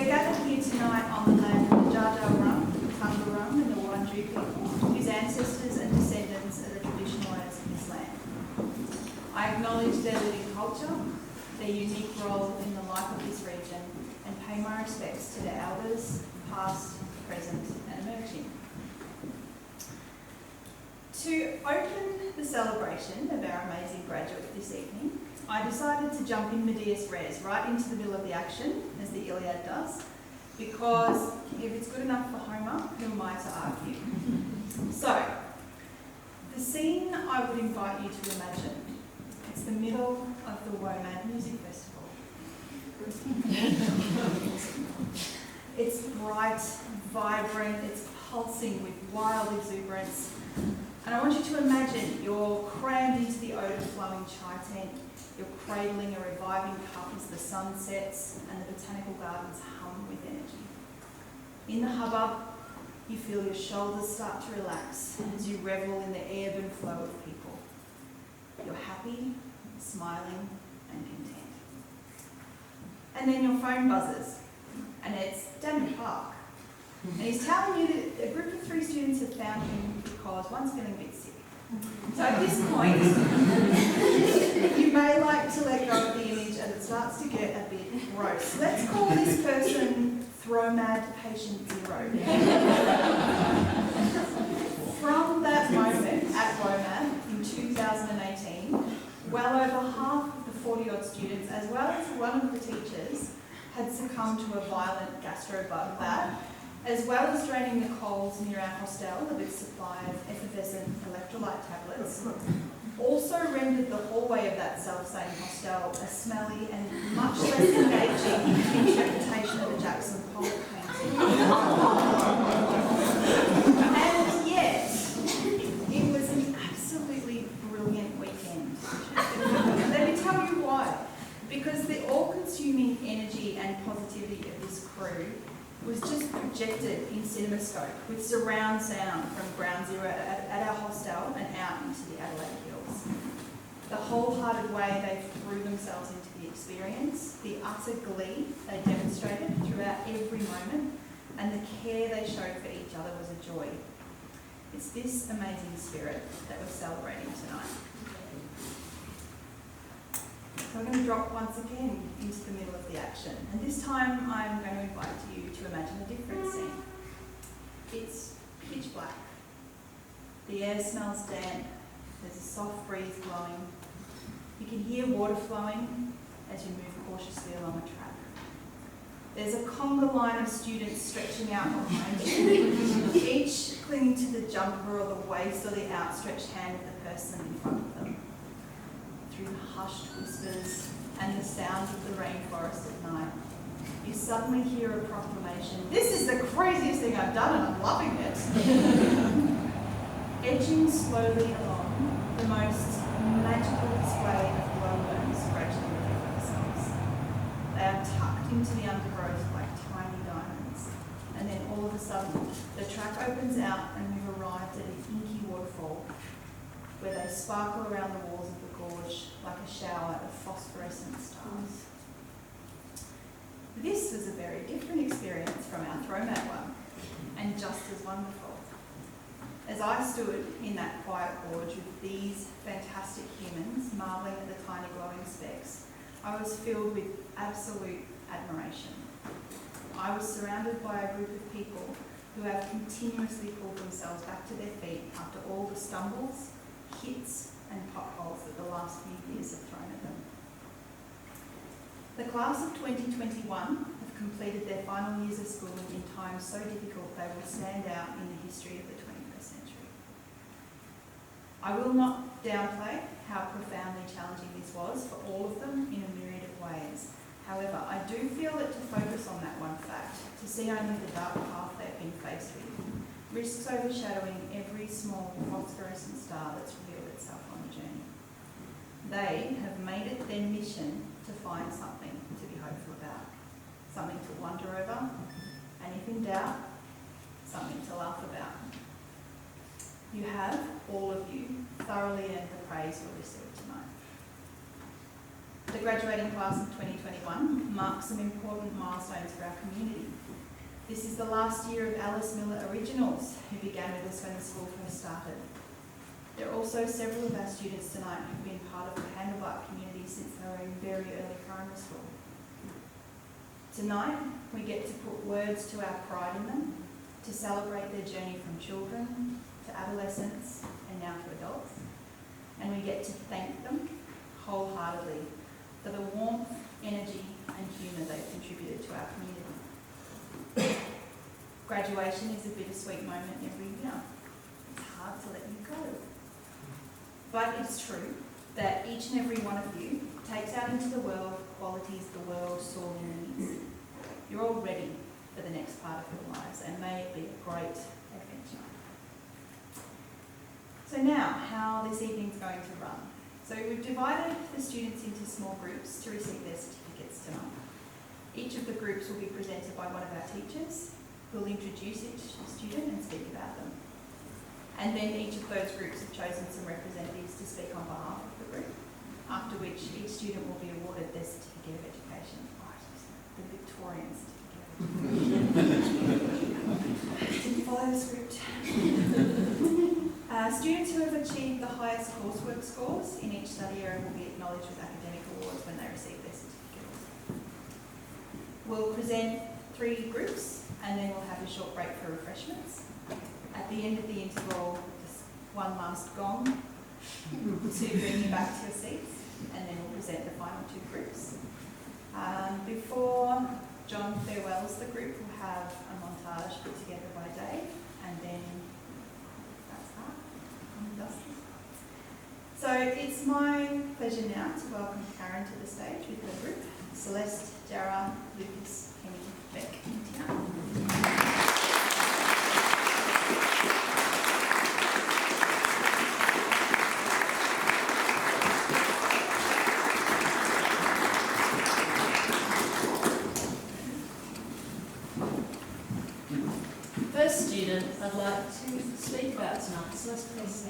We're gathered here tonight on the land of the Jar Jar Rum, the Tunga Rum and the Wurundjeri people, whose ancestors and descendants are the traditional owners of this land. I acknowledge their living culture, their unique role in the life of this region, and pay my respects to their elders, past, present and emerging. To open the celebration of our amazing graduate this evening, I decided to jump in medias res, right into the middle of the action, as the Iliad does, because if it's good enough for Homer, who am I to argue? So, the scene I would invite you to imagine, it's the middle of the WOMAD Music Festival. It's bright, vibrant, it's pulsing with wild exuberance. And I want you to imagine you're crammed into the odour-flowing chai tent, you're cradling a reviving cup as the sun sets and the botanical gardens hum with energy. In the hubbub, you feel your shoulders start to relax as you revel in the ebb and flow of people. You're happy, smiling and content. And then your phone buzzes, and it's Daniel Park. And he's telling you that a group of 3 students have found him because one's feeling a bit sick. So at this point, you may like to let go of the image and it starts to get a bit gross. Let's call this person Thromad Patient Zero. From that moment at WOMAD in 2018, well over half of the 40-odd students, as well as one of the teachers, had succumbed to a violent gastro-bug that, as well as draining the coals near our hostel of its supply of effervescent electrolyte tablets, also rendered the hallway of that self-same hostel a smelly and much less engaging interpretation of a Jackson Pollock painting. And yet, it was an absolutely brilliant weekend. Let me tell you why. Because the all-consuming energy and positivity of this crew was just projected in CinemaScope with surround sound from ground zero at our hostel and out into the Adelaide Hills. The wholehearted way they threw themselves into the experience, the utter glee they demonstrated throughout every moment, and the care they showed for each other was a joy. It's this amazing spirit that we're celebrating tonight. So I'm going to drop once again into the middle of the action. And this time I'm going to invite you to imagine a different scene. It's pitch black. The air smells damp. There's a soft breeze blowing. You can hear water flowing as you move cautiously along a track. There's a conga line of students stretching out behind you, each clinging to the jumper or the waist or the outstretched hand of the person in front of them. Through the hushed whispers and the sounds of the rainforest at night, you suddenly hear a proclamation. This is the craziest thing I've done and I'm loving it. Edging slowly along, the most magical display of glowworms gradually reveal themselves. They are tucked into the undergrowth like tiny diamonds. And then all of a sudden, the track opens out and we've arrived at an inky waterfall where they sparkle around the walls of the gorge like a shower of phosphorescent stars. This was a very different experience from our Throwmat one, and just as wonderful. As I stood in that quiet gorge with these fantastic humans marvelling at the tiny glowing specks, I was filled with absolute admiration. I was surrounded by a group of people who have continuously pulled themselves back to their feet after all the stumbles, hits and potholes that the last few years have thrown at them. The class of 2021 have completed their final years of schooling in times so difficult they will stand out in the history of the 21st century. I will not downplay how profoundly challenging this was for all of them in a myriad of ways. However, I do feel that to focus on that one fact, to see only the dark path they've been faced with, risks overshadowing every small phosphorescent star that's revealed itself on the journey. They have made it their mission to find something to be hopeful about, something to wonder over, and if in doubt, something to laugh about. You have, all of you, thoroughly earned the praise you'll receive tonight. The graduating class of 2021 marks some important milestones for our community. This is the last year of Alice Miller Originals, who began with us when the school first started. There are also several of our students tonight who've been part of the Handlebark community since they were in very early primary school. Tonight, we get to put words to our pride in them, to celebrate their journey from children to adolescence and now to adults. And we get to thank them wholeheartedly for the warmth, energy and humour they've contributed to our community. Graduation is a bittersweet moment every year. It's hard to let you go. But it's true that each and every one of you takes out into the world qualities the world sorely needs. You're all ready for the next part of your lives, and may it be a great adventure. So now, how this evening's going to run. So we've divided the students into small groups to receive their certificates tonight. Each of the groups will be presented by one of our teachers, who will introduce each student and speak about them. And then each of those groups have chosen some representatives to speak on behalf of the group, after which each student will be awarded their certificate of education. The Victorian certificate. Didn't follow the script. Students who have achieved the highest coursework scores in each study area will be acknowledged with academic awards when they receive their certificates. We'll present 3 groups and then we'll have a short break for refreshments. At the end of the interval, just one last gong to bring you back to your seats, and then we'll present the final 2 groups. Before John farewells the group, we'll have a montage put together by Dave, and then that's that. I'm dusty. So it's my pleasure now to welcome Karen to the stage with the group. Celeste, Jara, Lucas, Kenny, Beck, and Tiana. First student I'd like to speak about tonight, Celeste, please.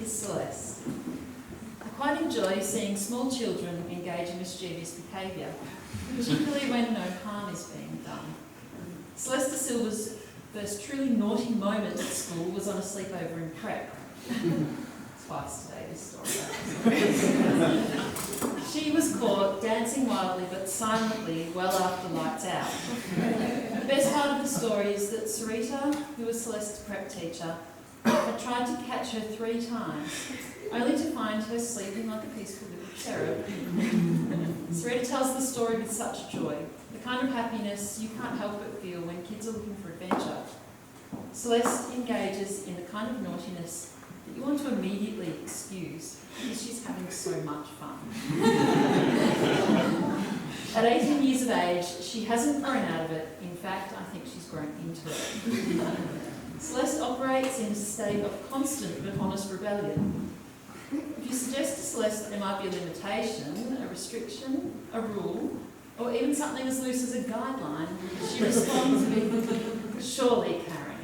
Is Celeste. I quite enjoy seeing small children engage in mischievous behaviour, particularly when no harm is being done. Celeste de Silva's first truly naughty moment at school was on a sleepover in prep. Twice today, this story. She was caught dancing wildly but silently well after lights out. The best part of the story is that Sarita, who was Celeste's prep teacher, had tried to catch her 3 times, only to find her sleeping like a peaceful little cherub. Sarita tells the story with such joy, the kind of happiness you can't help but feel when kids are looking for adventure. Celeste engages in the kind of naughtiness that you want to immediately excuse because she's having so much fun. At 18 years of age, she hasn't grown out of it. In fact, I think she's grown into it. Celeste operates in a state of constant but honest rebellion. If you suggest to Celeste that there might be a limitation, a restriction, a rule, or even something as loose as a guideline, she responds with, "Surely, Karen."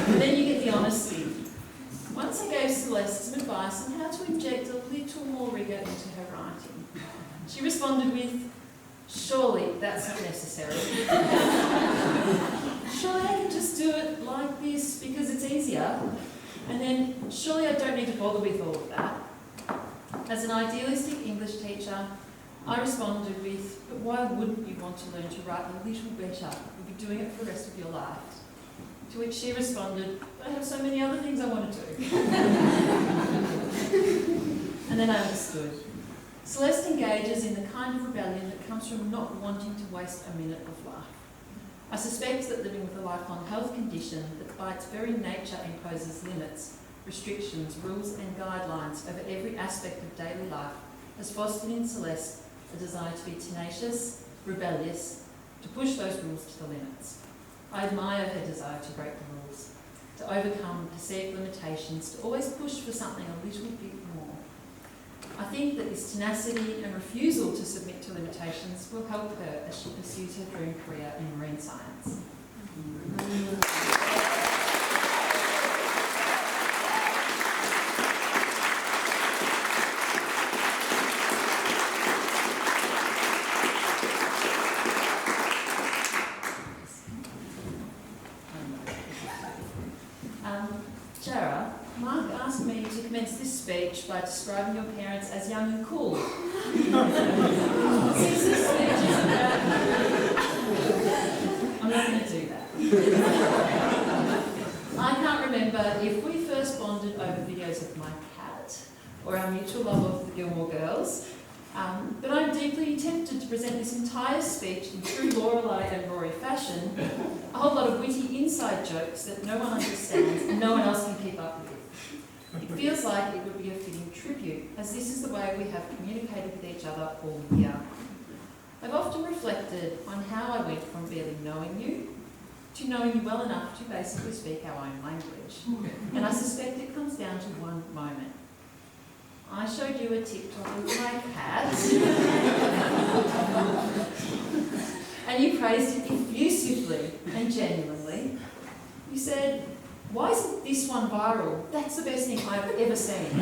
And then you get the honesty. Once I gave Celeste some advice on how to inject a little more rigour into her writing. She responded with, "Surely that's not necessary. Surely I can just do it like this because it's easier. And then, surely I don't need to bother with all of that." As an idealistic English teacher, I responded with, "But why wouldn't you want to learn to write a little better? You'll be doing it for the rest of your life." To which she responded, "But I have so many other things I want to do." And then I understood. Celeste engages in the kind of rebellion that comes from not wanting to waste a minute of life. I suspect that living with a lifelong health condition that by its very nature imposes limits, restrictions, rules and guidelines over every aspect of daily life has fostered in Celeste a desire to be tenacious, rebellious, to push those rules to the limits. I admire her desire to break the rules, to overcome perceived limitations, to always push for something a little bit more. I think that this tenacity and refusal to submit to limitations will help her as she pursues her dream career in marine science. Mark asked me to commence this speech by describing your parents as young and cool. Since this speech is about... I'm not going to do that. I can't remember if we first bonded over videos of my cat or our mutual love of the Gilmore Girls, but I'm deeply tempted to present this entire speech in true Lorelei and Rory fashion, a whole lot of witty inside jokes that no one understands and no one else can keep up with. It feels like it would be a fitting tribute, as this is the way we have communicated with each other all year. I've often reflected on how I went from barely knowing you to knowing you well enough to basically speak our own language. And I suspect it comes down to one moment. I showed you a TikTok of my cat, and you praised it effusively and genuinely. You said, "Why isn't this one viral? That's the best thing I've ever seen."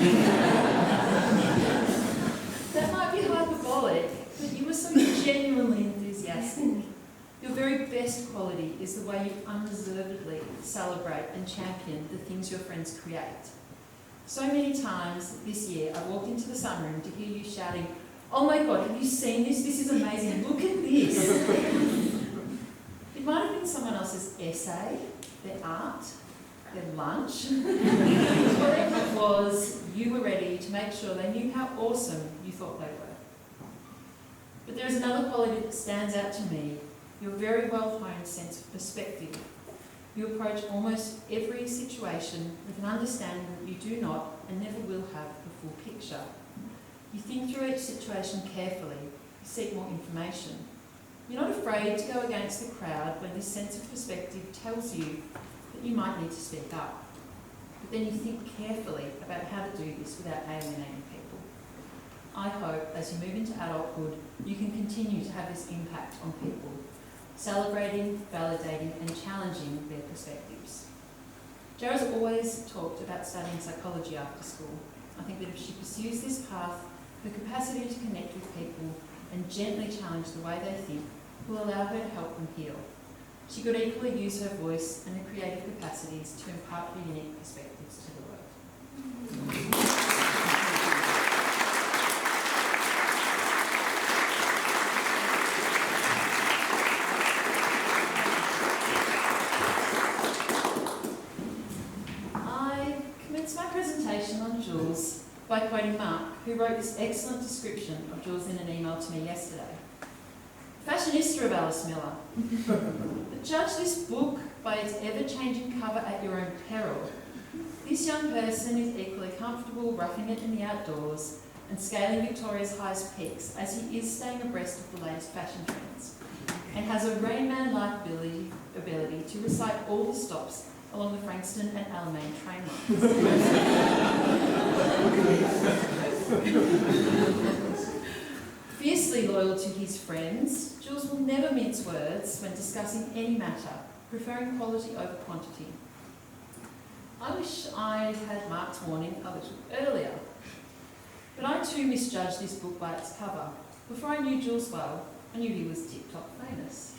That might be hyperbolic, but you were so genuinely enthusiastic. Your very best quality is the way you unreservedly celebrate and champion the things your friends create. So many times this year I walked into the sunroom to hear you shouting, "Oh my God, have you seen this? This is amazing, look at this." It might have been someone else's essay, their art, their lunch. Whatever it was, you were ready to make sure they knew how awesome you thought they were. But there is another quality that stands out to me, your very well-honed sense of perspective. You approach almost every situation with an understanding that you do not and never will have the full picture. You think through each situation carefully, you seek more information. You're not afraid to go against the crowd when this sense of perspective tells you that you might need to speak up. But then you think carefully about how to do this without alienating people. I hope as you move into adulthood, you can continue to have this impact on people, celebrating, validating and challenging their perspectives. Jara's always talked about studying psychology after school. I think that if she pursues this path, her capacity to connect with people and gently challenge the way they think will allow her to help them heal. She could equally use her voice and her creative capacities to impart her unique perspectives to the world. On Jules by quoting Mark, who wrote this excellent description of Jules in an email to me yesterday. Fashionista of Alice Miller. But judge this book by its ever-changing cover at your own peril. This young person is equally comfortable roughing it in the outdoors and scaling Victoria's highest peaks as he is staying abreast of the latest fashion trends, and has a Rain Man-like ability to recite all the stops along the Frankston and Alamein train lines. Fiercely loyal to his friends, Jules will never mince words when discussing any matter, preferring quality over quantity. I wish I had Mark's warning a little earlier, but I too misjudged this book by its cover. Before I knew Jules well, I knew he was TikTok famous.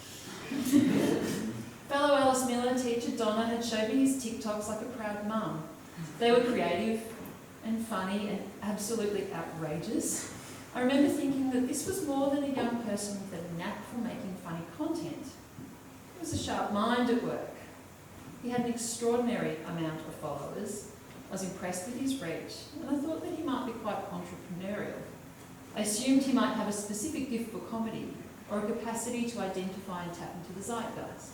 Fellow Alice Miller teacher Donna had showed me his TikToks like a proud mum. They were creative and funny and absolutely outrageous. I remember thinking that this was more than a young person with a knack for making funny content. It was a sharp mind at work. He had an extraordinary amount of followers. I was impressed with his reach, and I thought that he might be quite entrepreneurial. I assumed he might have a specific gift for comedy or a capacity to identify and tap into the zeitgeist.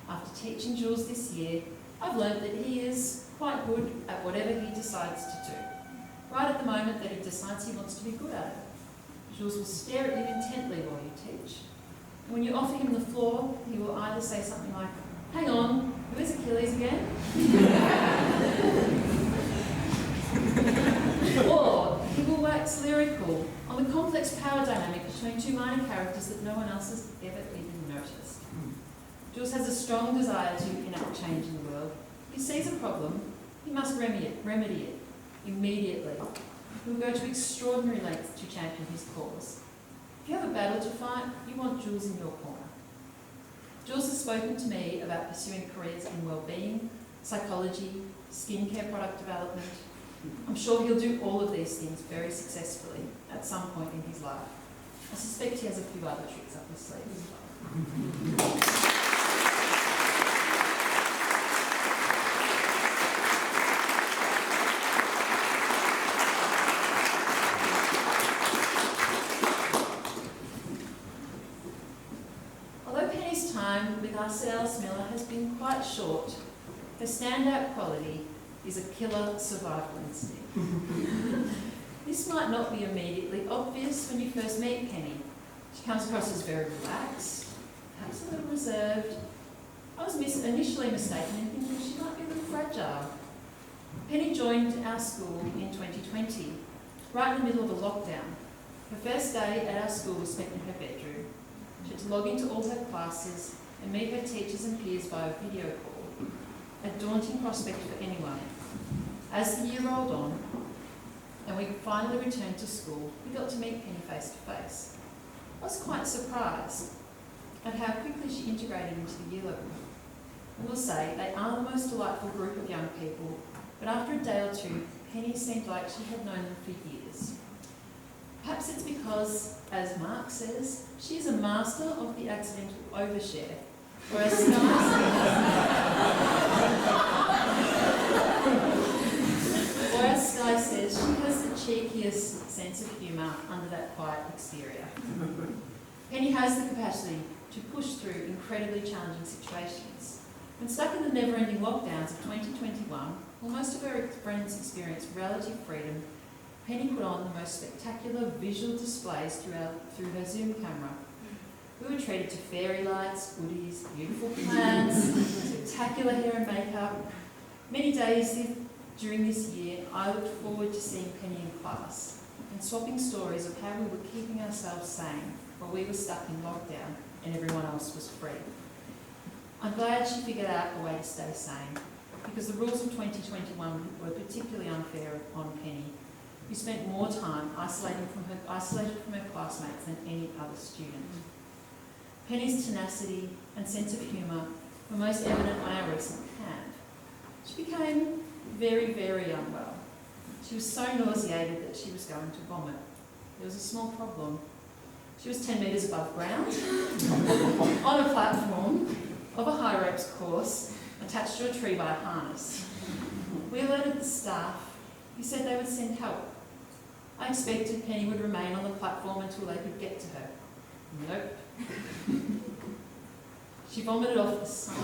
After teaching Jules this year, I've learned that he is quite good at whatever he decides to do. Right at the moment that he decides he wants to be good at it. Jules will stare at you intently while you teach. And when you offer him the floor, he will either say something like, "Hang on, who is Achilles again?" Or he will wax lyrical on the complex power dynamic between two minor characters that no one else has ever even noticed. Jules has a strong desire to enact change in the world. If he sees a problem, he must remedy it immediately. He will go to extraordinary lengths to champion his cause. If you have a battle to fight, you want Jules in your corner. Jules has spoken to me about pursuing careers in well-being, psychology, skincare product development. I'm sure he'll do all of these things very successfully at some point in his life. I suspect he has a few other tricks up his sleeve as well. Although Penny's time with us at Alice Miller has been quite short, her standout quality is a killer survival instinct. This might not be immediately obvious when you first meet Penny. She comes across as very relaxed, perhaps a little reserved. I was initially mistaken in thinking she might be a little fragile. Penny joined our school in 2020, right in the middle of a lockdown. Her first day at our school was spent in her bedroom. She had to log into all her classes and meet her teachers and peers via video call, a daunting prospect for anyone. As the year rolled on, and we finally returned to school, we got to meet Penny face to face. I was quite surprised at how quickly she integrated into the year level. I will say, they are the most delightful group of young people, but after a day or two, Penny seemed like she had known them for years. Perhaps it's because, as Mark says, she is a master of the accidental overshare, whereas Sky says she has the cheekiest sense of humour under that quiet exterior. Penny has the capacity to push through incredibly challenging situations. When stuck in the never-ending lockdowns of 2021, while most of her friends experienced relative freedom, Penny put on the most spectacular visual displays through her Zoom camera. We were treated to fairy lights, goodies, beautiful plants, spectacular hair and makeup. Many days during this year, I looked forward to seeing Penny in class and swapping stories of how we were keeping ourselves sane while we were stuck in lockdown and everyone else was free. I'm glad she figured out a way to stay sane, because the rules of 2021 were particularly unfair on Penny, who spent more time isolated from her classmates than any other student. Penny's tenacity and sense of humour were most evident on our recent camp. She became very, very unwell. She was so nauseated that she was going to vomit. There was a small problem. She was 10 metres above ground, on a platform of a high ropes course, attached to a tree by a harness. We alerted the staff, who said they would send help. I expected Penny would remain on the platform until they could get to her. Nope. She vomited off the side.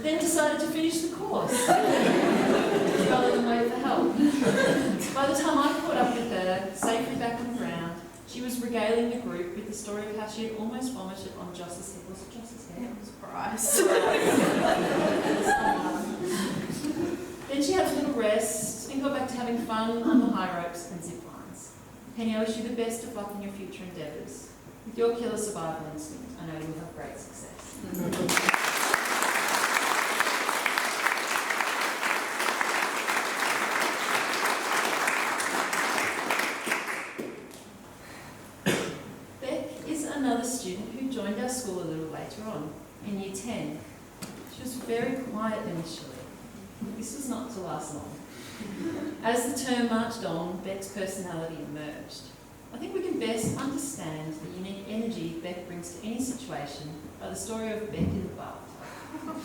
Then decided to finish the course rather than wait for help. By the time I caught up with her, safely back on the ground, she was regaling the group with the story of how she had almost vomited on Joss's head. Was it Joss's head? It was Bryce. Then she had a little rest and got back to having fun on the high ropes and zip lines. Penny, I wish you the best of luck in your future endeavours. With your killer survival instinct, I know you will have great success. Another student who joined our school a little later on, in Year 10. She was very quiet initially. This was not to last long. As the term marched on, Beck's personality emerged. I think we can best understand the unique energy Beck brings to any situation by the story of Beck in the bathtub.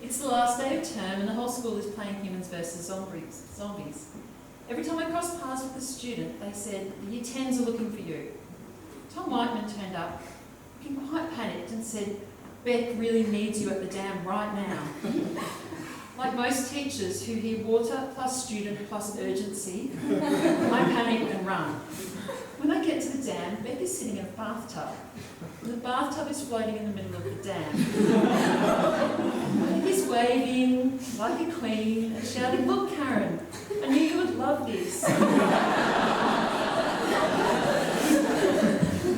It's the last day of term and the whole school is playing humans versus zombies. Every time I crossed paths with a student, they said, "The Year 10s are looking for you." Tom Whiteman turned up, looking quite panicked, and said, "Beck really needs you at the dam right now." Like most teachers who hear water plus student plus urgency, I panic and run. When I get to the dam, Beck is sitting in a bathtub. And the bathtub is floating in the middle of the dam. Beck is waving like a queen and shouting, "Look, Karen, I knew you would love this."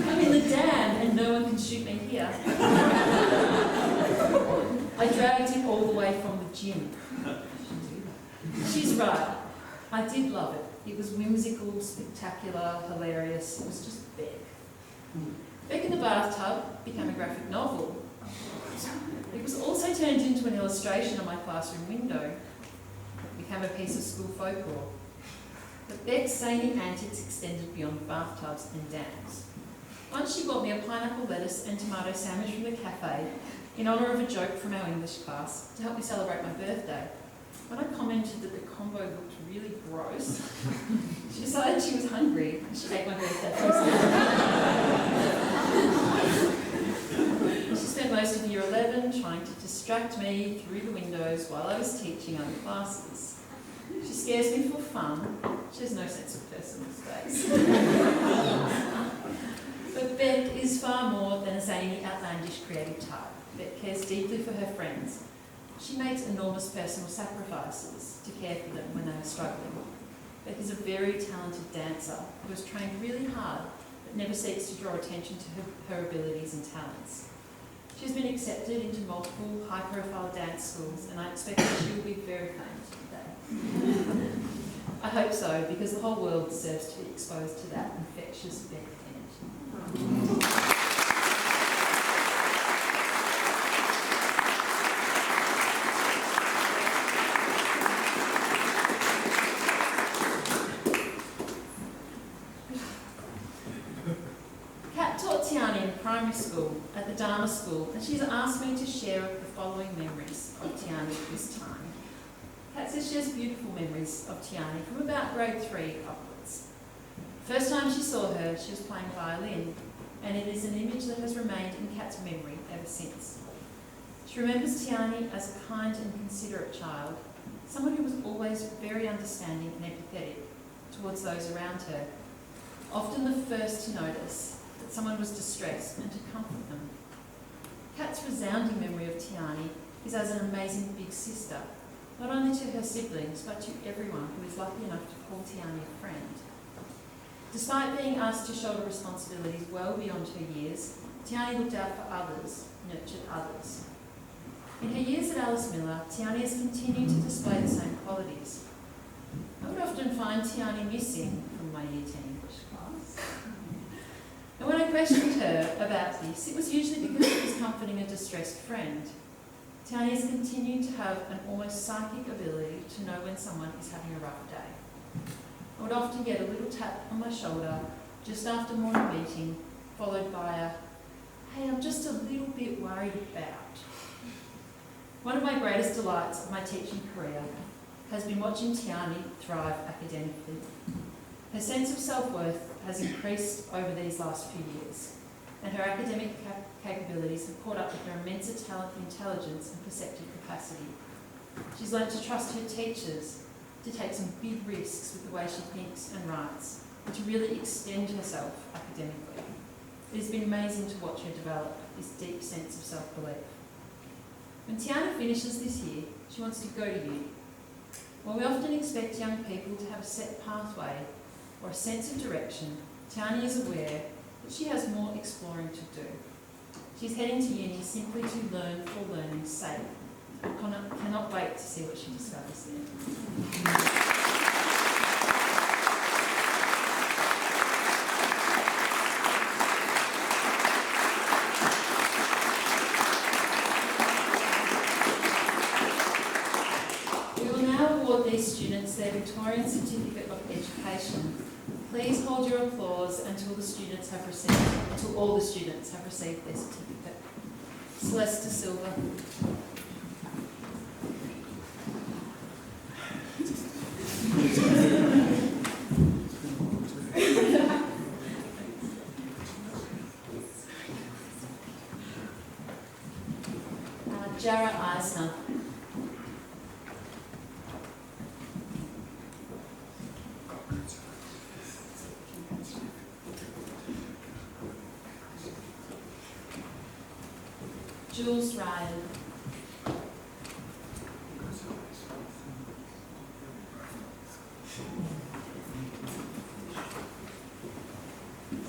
I'm in the dam and no one can shoot me here. I dragged him all the way from the gym. She's right. I did love it. It was whimsical, spectacular, hilarious. It was just Beck. Beck in the Bathtub became a graphic novel. It was also turned into an illustration on my classroom window. It became a piece of school folklore. But Beck's zany antics extended beyond bathtubs and dams. Once she bought me a pineapple lettuce and tomato sandwich from the cafe in honour of a joke from our English class to help me celebrate my birthday. When I commented that the combo looked really gross, she decided she was hungry and she ate my birthday present. She spent most of year 11 trying to distract me through the windows while I was teaching other classes. She scares me for fun. She has no sense of personal space. But Beck is far more than a zany, outlandish, creative type. Beck cares deeply for her friends. She makes enormous personal sacrifices to care for them when they are struggling. Beck is a very talented dancer who has trained really hard but never seeks to draw attention to her abilities and talents. She has been accepted into multiple high-profile dance schools and I expect that she will be very famous one day. I hope so, because the whole world deserves to be exposed to that infectious Beck energy. Primary school at the Dharma school, and she's asked me to share the following memories of Tiani at this time. Kat says she has beautiful memories of Tiani from about grade 3 upwards. First time she saw her, she was playing violin, and it is an image that has remained in Kat's memory ever since. She remembers Tiani as a kind and considerate child, someone who was always very understanding and empathetic towards those around her, often the first to notice that someone was distressed and to comfort them. Kat's resounding memory of Tiani is as an amazing big sister, not only to her siblings, but to everyone who is lucky enough to call Tiani a friend. Despite being asked to shoulder responsibilities well beyond her years, Tiani looked out for others, nurtured others. In her years at Alice Miller, Tiani has continued to display the same qualities. I would often find Tiani missing from my Year 10 English class. And when I questioned her about this, it was usually because she was comforting a distressed friend. Tiani has continued to have an almost psychic ability to know when someone is having a rough day. I would often get a little tap on my shoulder just after morning meeting, followed by a, "Hey, I'm just a little bit worried about." One of my greatest delights of my teaching career has been watching Tiani thrive academically. Her sense of self-worth has increased over these last few years, and her academic capabilities have caught up with her immense talent, intelligence and perceptive capacity. She's learnt to trust her teachers, to take some big risks with the way she thinks and writes, and to really extend herself academically. It has been amazing to watch her develop this deep sense of self-belief. When Tiana finishes this year, she wants to go to uni. While we often expect young people to have a set pathway or a sense of direction, Tiani is aware that she has more exploring to do. She's heading to uni simply to learn for learning's sake. I cannot wait to see what she discovers there. These students their Victorian Certificate of Education. Please hold your applause until all the students have received their certificate. Celeste De Silva. Jara Eisner. Jules Ryan.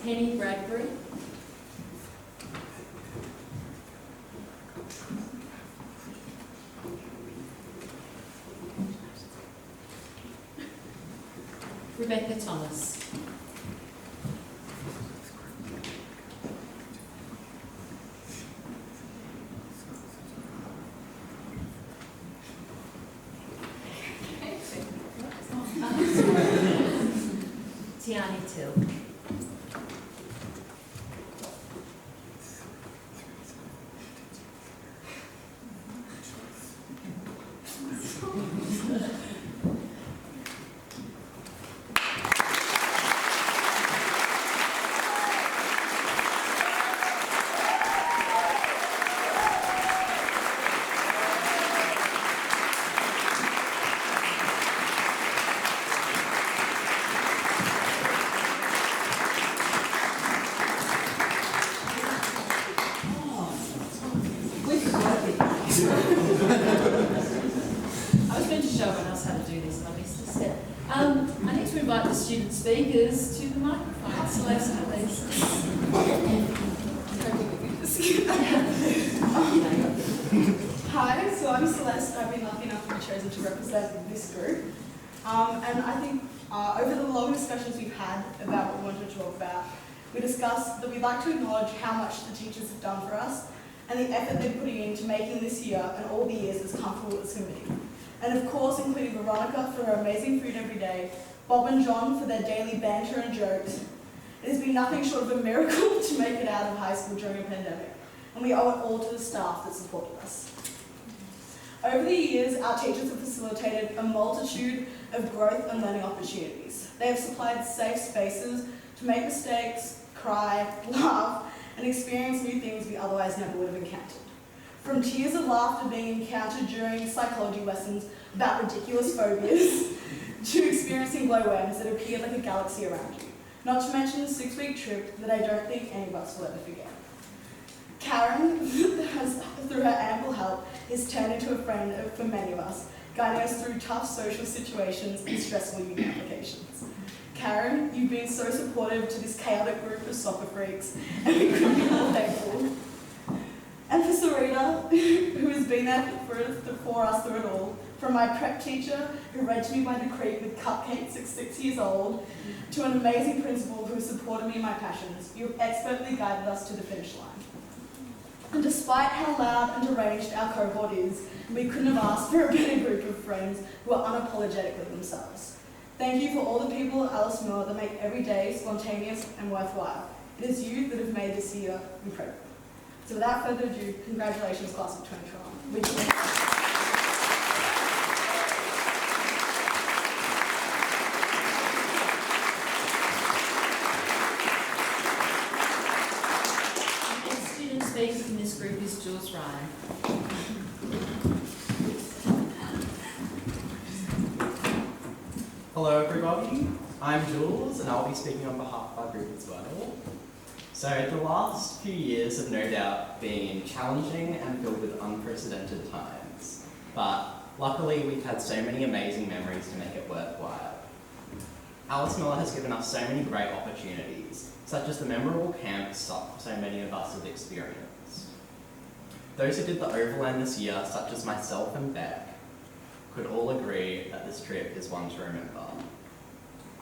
Penny Bradbury. Rebecca Thomas. Hill. I was going to show everyone else how to do this, and I missed a step. I need to invite the student speakers to the microphone. Celeste, please. Hi, so I'm Celeste. I've been lucky enough to be chosen to represent this group. And I think over the long discussions we've had about what we wanted to talk about, we discussed that we'd like to acknowledge how much the teachers have done for us and the effort they're putting into making this year and all the years as comfortable as can be. And of course, including Veronica for her amazing food every day, Bob and John for their daily banter and jokes. It has been nothing short of a miracle to make it out of high school during a pandemic, and we owe it all to the staff that supported us. Over the years, our teachers have facilitated a multitude of growth and learning opportunities. They have supplied safe spaces to make mistakes, cry, laugh, and experience new things we otherwise never would have encountered. From tears of laughter being encountered during psychology lessons about ridiculous phobias, to experiencing glowworms that appeared like a galaxy around you. Not to mention the 6-week trip that I don't think any of us will ever forget. Karen, through her ample help, is turned into a friend for many of us, guiding us through tough social situations and stressful uni applications. Karen, you've been so supportive to this chaotic group of soccer freaks, and we couldn't be more thankful. And for Sarita, who has been there for us through it all, from my prep teacher, who read to me by the creek with cupcakes at 6 years old, to an amazing principal who has supported me in my passions, you have expertly guided us to the finish line. And despite how loud and deranged our cohort is, we couldn't have asked for a better group of friends who are unapologetically themselves. Thank you for all the people at Alice Miller that make every day spontaneous and worthwhile. It is you that have made this year incredible. So without further ado, congratulations, class of 2012. Speaker in this group is Jules Ryan. Hello everybody, I'm Jules and I'll be speaking on behalf of our group as well. So the last few years have no doubt been challenging and filled with unprecedented times, but luckily we've had so many amazing memories to make it worthwhile. Alice Miller has given us so many great opportunities, such as the memorable camps so many of us have experienced. Those who did the Overland this year, such as myself and Beck, could all agree that this trip is one to remember.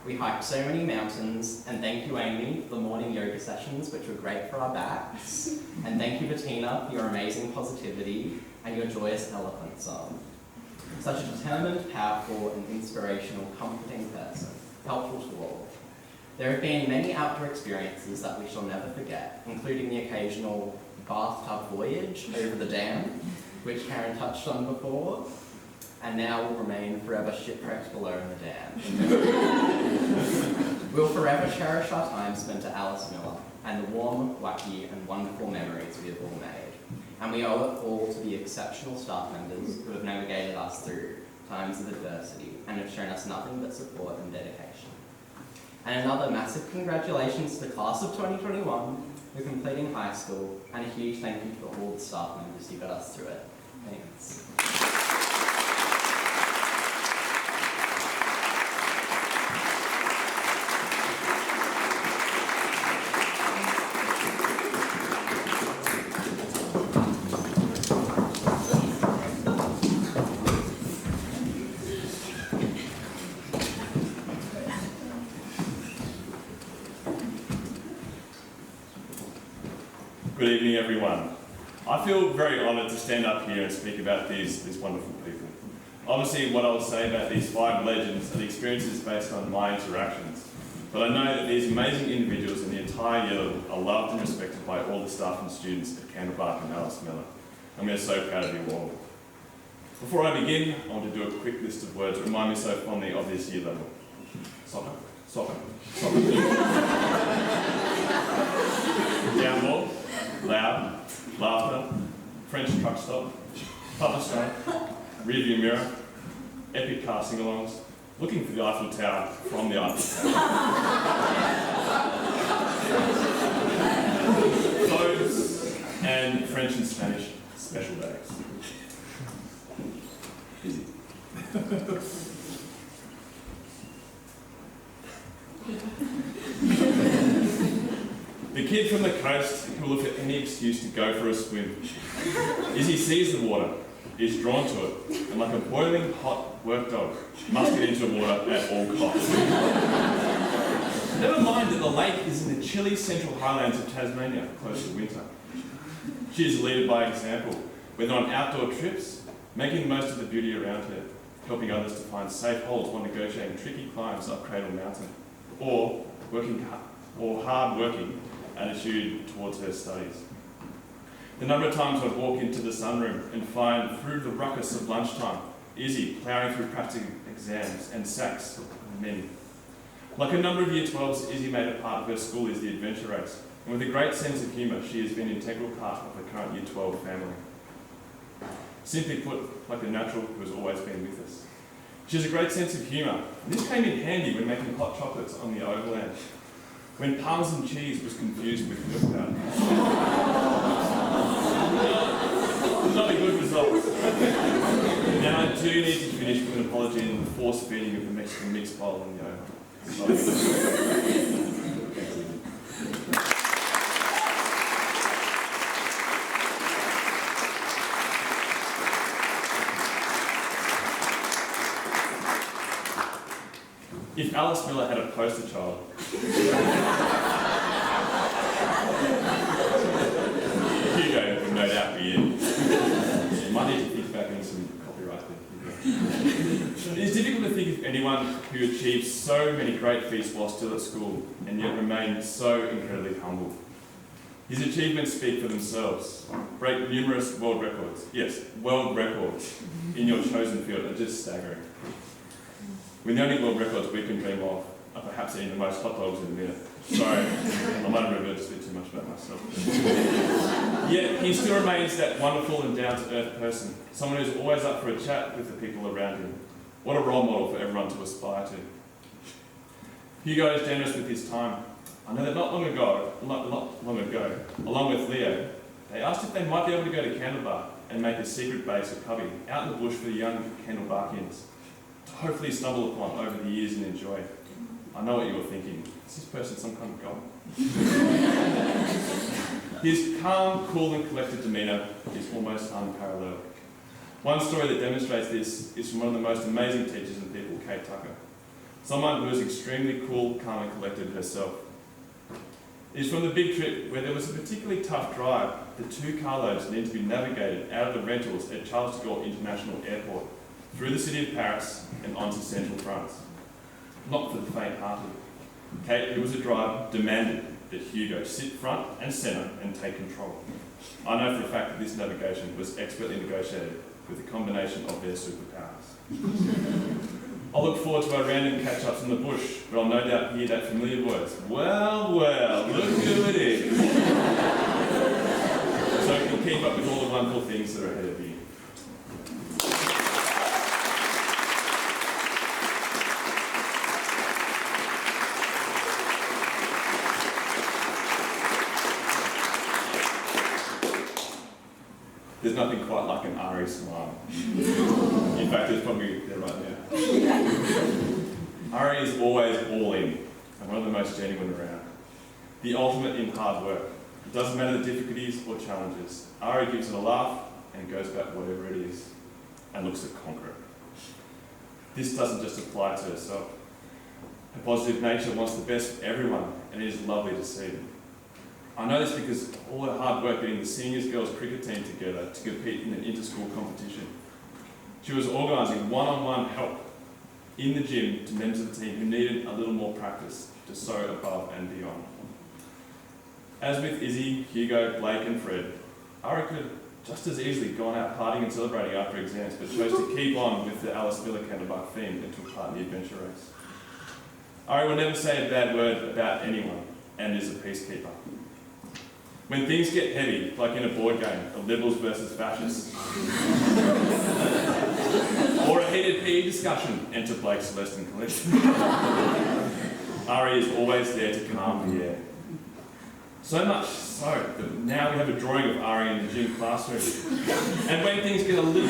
We hiked so many mountains, and thank you Amy for the morning yoga sessions which were great for our backs, and thank you Bettina for your amazing positivity and your joyous elephant song. Such a determined, powerful and inspirational, comforting person, helpful to all. There have been many outdoor experiences that we shall never forget, including the occasional bathtub voyage over the dam, which Karen touched on before, and now will remain forever shipwrecked below in the dam. We'll forever cherish our time spent at Alice Miller and the warm, wacky and wonderful memories we have all made. And we owe it all to the exceptional staff members who have navigated us through times of adversity and have shown us nothing but support and dedication. And another massive congratulations to the class of 2021 for completing high school, and a huge thank you to all the staff members who got us through it. Thanks. Good evening, everyone. I feel very honoured to stand up here and speak about these wonderful people. Obviously, what I will say about these 5 legends are the experiences based on my interactions. but I know that these amazing individuals and the entire year level are loved and respected by all the staff and students at Candlebark and Alice Miller, and we are so proud of you all. Before I begin, I want to do a quick list of words that remind me so fondly of this year level. Soccer, soccer, soccer. Down ball, loud, laughter, French truck stop, Papa Stone, rearview mirror, epic car sing-alongs, looking for the Eiffel Tower from the Eiffel Tower. Clothes and French and Spanish special days. Busy. The kid from the coast who will look at any excuse to go for a swim. Izzy sees the water, is drawn to it, and like a boiling hot work dog, must get into the water at all costs. Never mind that the lake is in the chilly central highlands of Tasmania, close to winter. She is a leader by example, whether on outdoor trips, making the most of the beauty around her, helping others to find safe holds while negotiating tricky climbs up Cradle Mountain, or hard-working attitude towards her studies. The number of times I'd walk into the sunroom and find through the ruckus of lunchtime, Izzy ploughing through practical exams and sacks of men. Like a number of Year 12s, Izzy made a part of her school is the adventure race, and with a great sense of humour, she has been an integral part of the current Year 12 family. Simply put, like a natural who has always been with us. She has a great sense of humour, and this came in handy when making hot chocolates on the overland, when Parmesan cheese was confused with milk powder. Not a good result. Now I do need to finish with an apology and the force feeding of the Mexican mixed bowl in the oven. If Alice Miller had a poster child, Hugo would no doubt be in. You might need to think about getting some copyright there. It is difficult to think of anyone who achieved so many great feats while still at school and yet remained so incredibly humble. His achievements speak for themselves. Break numerous world records, yes, world records in your chosen field are just staggering. When the only world records we can dream of are perhaps eating the most hot dogs in a minute. Sorry, I might have revealed just a bit too much about myself. Yet he still remains that wonderful and down-to-earth person, someone who's always up for a chat with the people around him. What a role model for everyone to aspire to. Hugo is generous with his time. I know that not long ago, along with Leo, they asked if they might be able to go to Candlebark and make a secret base of cubby out in the bush for the young Candlebarkians to hopefully stumble upon over the years and enjoy. I know what you were thinking. Is this person some kind of god? His calm, cool and collected demeanour is almost unparalleled. One story that demonstrates this is from one of the most amazing teachers and people, Kate Tucker. Someone who is extremely cool, calm and collected herself. It is from the big trip where there was a particularly tough drive. The 2 carloads needed to be navigated out of the rentals at Charles de Gaulle International Airport, through the city of Paris and onto central France. Not for the faint-hearted. Kate, who was a driver, demanded that Hugo sit front and centre and take control. I know for a fact that this navigation was expertly negotiated with a combination of their superpowers. I'll look forward to our random catch-ups in the bush, but I'll no doubt hear that familiar voice. Well, well, look who it is. So you can keep up with all the wonderful things that are ahead of you. There's nothing quite like an Ari smile. In fact, it's probably there right now. Ari is always all in, and one of the most genuine around. The ultimate in hard work. It doesn't matter the difficulties or challenges. Ari gives it a laugh and goes about whatever it is, and looks to conquer it. This doesn't just apply to herself. Her positive nature wants the best for everyone, and it is lovely to see. I know this because of all her hard work getting the seniors girls cricket team together to compete in an inter-school competition. She was organising one-on-one help in the gym to members of the team who needed a little more practice to soar above and beyond. As with Izzy, Hugo, Blake and Fred, Ari could have just as easily gone out partying and celebrating after exams, but chose to keep on with the Alice Miller Canterbuck theme and took part in the adventure race. Ari will never say a bad word about anyone and is a peacekeeper. When things get heavy, like in a board game, of Liberals versus Fascists, or a heated PE discussion, enter Blake, Celeste and Colette. Ari is always there to calm the air. So much so that now we have a drawing of Ari in the gym classroom. And when things get a little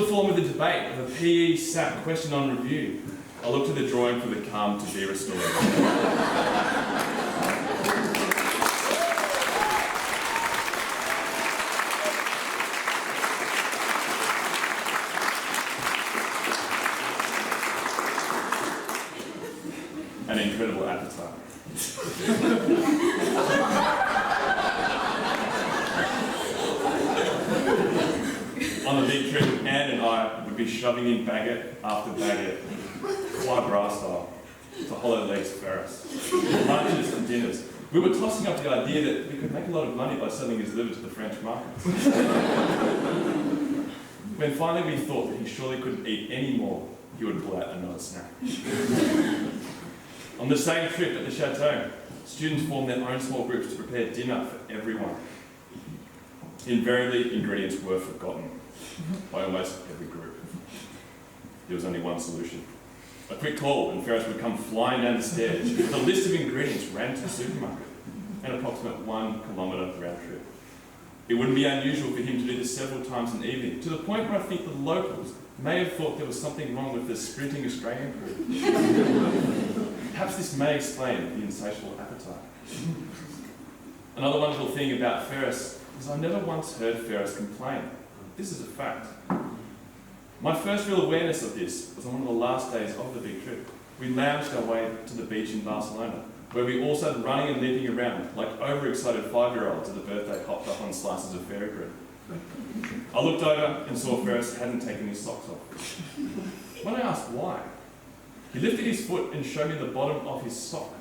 form of the debate of a PE SAP question on review, I look to the drawing for the calm to be restored. An incredible appetite. On the big trip, Anne and I would be shoving in baguette after baguette, foie gras style, to Hollow Legs Ferris. Lunches and dinners. We were tossing up the idea that we could make a lot of money by selling his liver to the French market. When finally we thought that he surely couldn't eat any more, he would pull out another snack. On the same trip at the chateau, students formed their own small groups to prepare dinner for everyone. Invariably, ingredients were forgotten by almost every group. There was only one solution. A quick call and Ferris would come flying down the stairs with a list of ingredients ran to the supermarket, an approximate 1 kilometre round trip. It wouldn't be unusual for him to do this several times in the evening, to the point where I think the locals may have thought there was something wrong with the sprinting Australian crew. Perhaps this may explain the insatiable appetite. Another wonderful thing about Ferris is I never once heard Ferris complain. This is a fact. My first real awareness of this was on one of the last days of the big trip. We lounged our way to the beach in Barcelona, where we all started running and leaping around like overexcited 5-year-olds at a birthday hopped up on slices of fairy bread. I looked over and saw Ferris hadn't taken his socks off. When I asked why, he lifted his foot and showed me the bottom of his sock.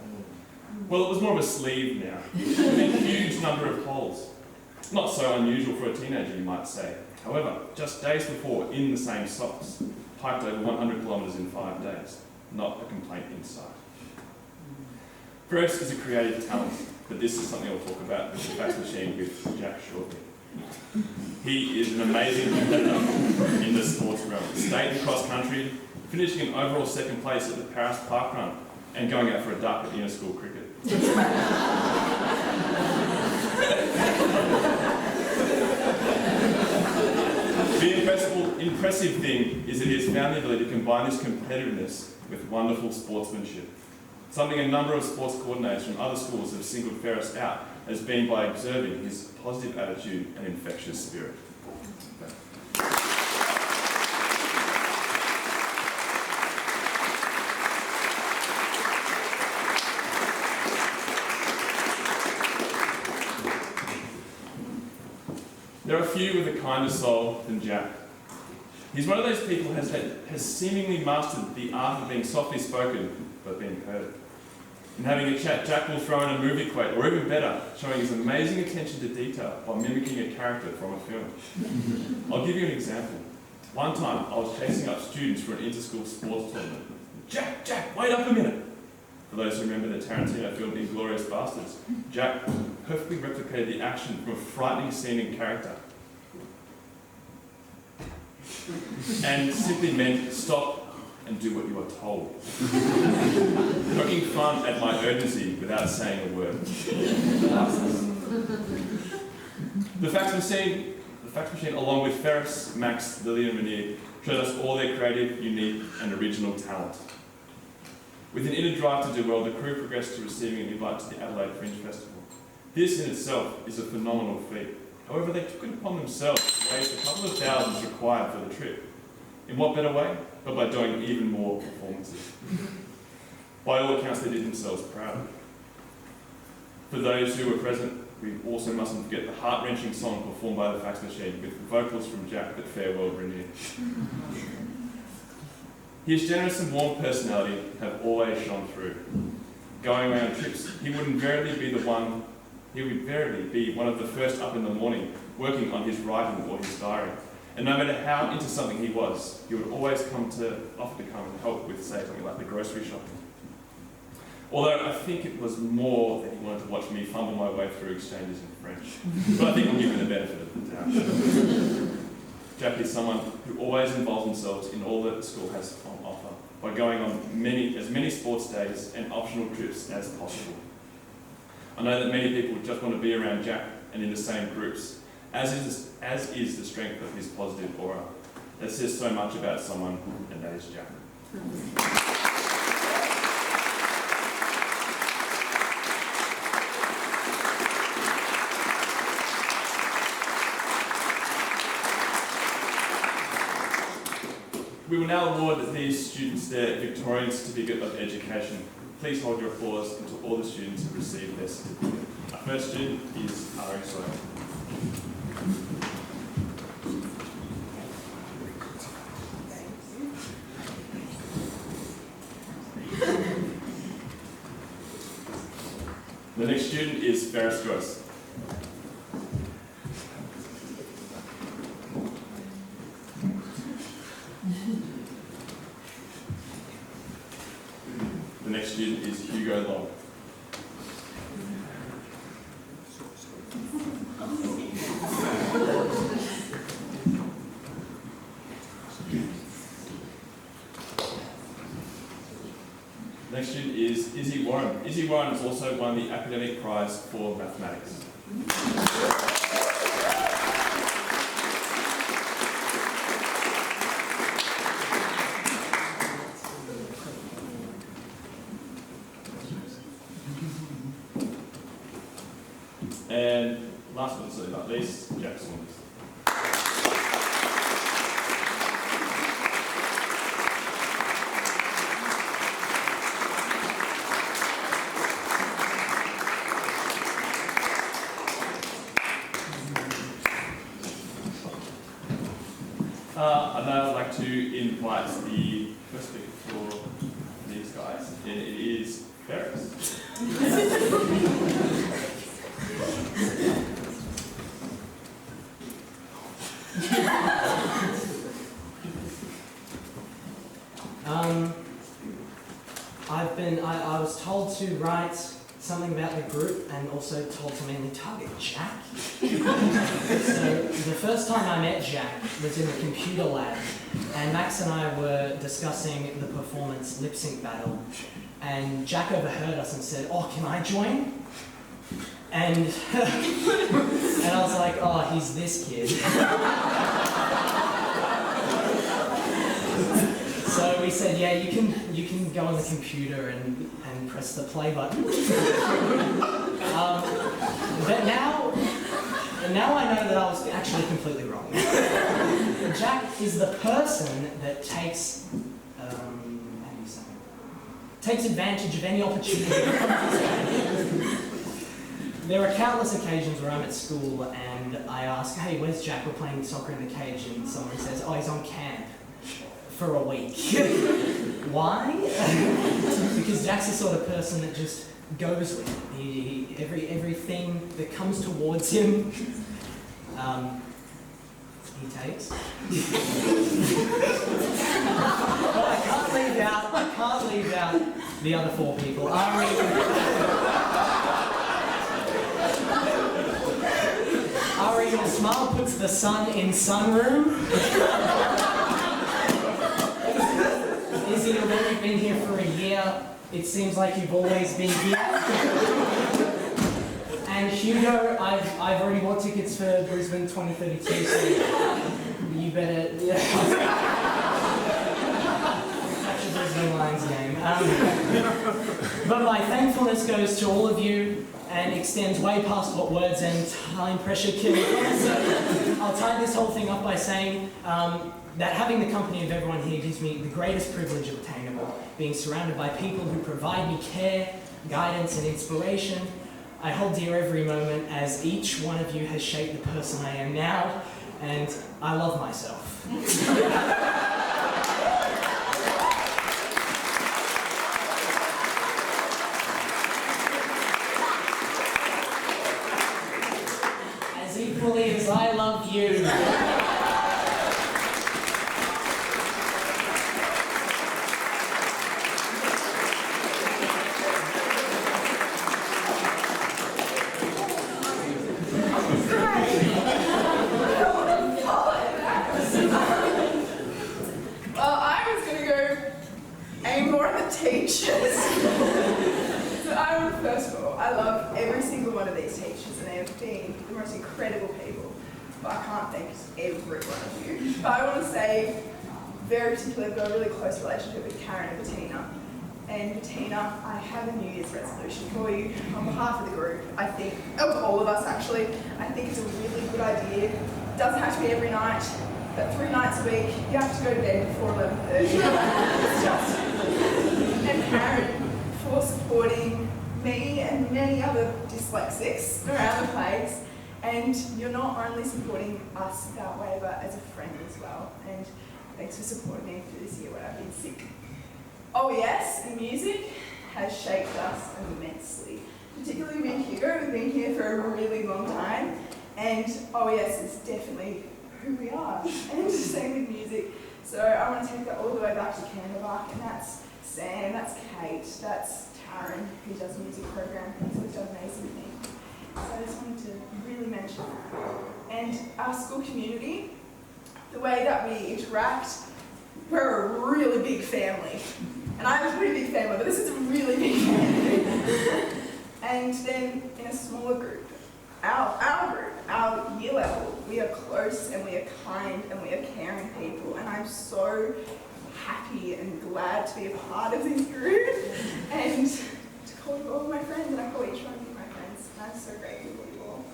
Well, it was more of a sleeve now, with a huge number of holes. Not so unusual for a teenager, you might say. However, just days before, in the same socks, hiked over 100 kilometres in 5 days. Not a complaint in sight. Ferris is a creative talent, but this is something I'll talk about with the fax machine with Jack shortly. He is an amazing competitor in the sports realm. State and cross country, finishing in overall second place at the Paris Park Run, and going out for a duck at inter-school cricket. The impressive thing is that he has found the ability to combine this competitiveness with wonderful sportsmanship. Something a number of sports coordinators from other schools have singled Ferris out as being by observing his positive attitude and infectious spirit. There are few with a kinder soul than Jack. He's one of those people who has seemingly mastered the art of being softly spoken but being heard. In having a chat, Jack will throw in a movie quote, or even better, showing his amazing attention to detail by mimicking a character from a film. I'll give you an example. One time, I was chasing up students for an inter-school sports tournament. Jack, wait up a minute! For those who remember the Tarantino film Inglourious Basterds, Jack perfectly replicated the action from a frightening scene in character. And simply meant stop and do what you are told. Poking fun at my urgency without saying a word. The fax machine, along with Ferris, Max, Lily and Renier, showed us all their creative, unique and original talent. With an inner drive to do well, the crew progressed to receiving an invite to the Adelaide Fringe Festival. This in itself is a phenomenal feat. However, they took it upon themselves to raise the couple of thousands required for the trip. In what better way? But by doing even more performances. By all accounts, they did themselves proud. For those who were present, we also mustn't forget the heart-wrenching song performed by the fax machine with vocals from Jack that farewell renewed. His generous and warm personality have always shone through. Going around trips, he would invariably be one of the first up in the morning, working on his writing or his diary. And no matter how into something he was, he would always offer to come and help with, say, something like the grocery shopping. Although I think it was more that he wanted to watch me fumble my way through exchanges in French. But I think I'll give him the benefit of the doubt. Jack is someone who always involves themselves in all that the school has on offer by going on as many sports days and optional trips as possible. I know that many people just want to be around Jack and in the same groups, as is the strength of his positive aura. That says so much about someone, and that is Jack. We will now award these students their Victorian Certificate of Education. Please hold your applause until all the students have received their certificate. Our first student is Ari Sawyer. The next student is Ferris Joyce. The next student is Hugo Long. The next student is Izzy Warren. Izzy Warren has also won the Academic Prize for Mathematics. And last but certainly not least, Jack Saunders. I'd now like to invite the first speaker for these guys, and it is Ferris. I was told to write something about the group and also told to mainly target Jack. So the first time I met Jack was in the computer lab, and Max and I were discussing the performance lip sync battle, and Jack overheard us and said, "Oh, can I join?" And and I was like, "Oh, he's this kid." So we said, "Yeah, you can go on the computer and press the play button." But now I know that I was actually completely wrong. Jack is the person that takes takes advantage of any opportunity. There are countless occasions where I'm at school and I ask, "Hey, where's Jack? We're playing soccer in the cage," and someone says, "Oh, he's on camp for a week." Why? Because Jack's the sort of person that just goes with it. Everything that comes towards him, he takes. But I can't leave out the other four people. Ari, your smile puts the sun in sunroom. Izzy, although you've been here for a year, it seems like you've always been here. And Hugo, I've already bought tickets for Brisbane 2032, so you better catch a Brisbane Lions game. But my thankfulness goes to all of you and extends way past what words and time pressure can. So I'll tie this whole thing up by saying that having the company of everyone here gives me the greatest privilege obtainable, being surrounded by people who provide me care, guidance and inspiration. I hold dear every moment as each one of you has shaped the person I am now, and I love myself. As equally as I love you. Well, I was going to go aim more at the teachers. So first of all, I love every single one of these teachers, and they have been the most incredible people. But I can't thank every one of you. But I want to say, very particularly, I've got a really close relationship with Karen and Bettina. And Bettina, I have a New Year's resolution for you on behalf of the group. I think, of all of us actually, I think it's a really good idea. It doesn't have to be every night, but 3 nights a week, you have to go to bed before 11:30. It's just. And Karen, for supporting me and many other dyslexics around the place. And you're not only supporting us that way, but as a friend as well. And thanks for supporting me through this year when I've been sick. Oh yes, and music has shaped us immensely. Particularly me and Hugo, we've been here for a really long time. And oh yes, it's definitely who we are. And same with music. So I want to take that all the way back to Canberra, and that's Sam, that's Kate, that's Taryn, who does the music program, who's done amazing things. So I just wanted to really mention that. And our school community, the way that we interact, we're a really big family. And I'm a pretty big family, but this is a really big family. And then in a smaller group, our group, our year level, we are close and we are kind and we are caring people. And I'm so happy and glad to be a part of this group and to call you all my friends, and I call each one of you my friends. And I'm so grateful for you all.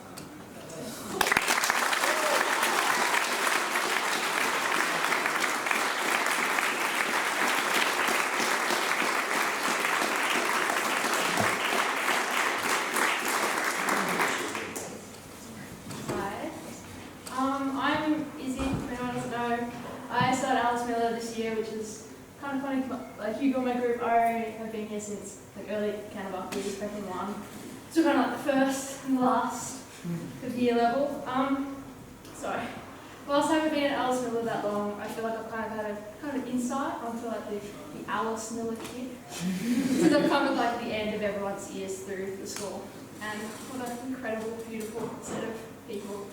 I'm Izzy, if anyone doesn't know. I started Amelia this year, which is kind of funny. Like Hugo, my group, I have been here since like early Canberra years, prepping one. So kind of like the first and last of year level. Sorry. Whilst I haven't been at Alice Miller that long, I feel like I've kind of had a kind of insight onto like the Alice Miller kid. Since I've come at like the end of everyone's years through the school. And what an incredible, beautiful set of people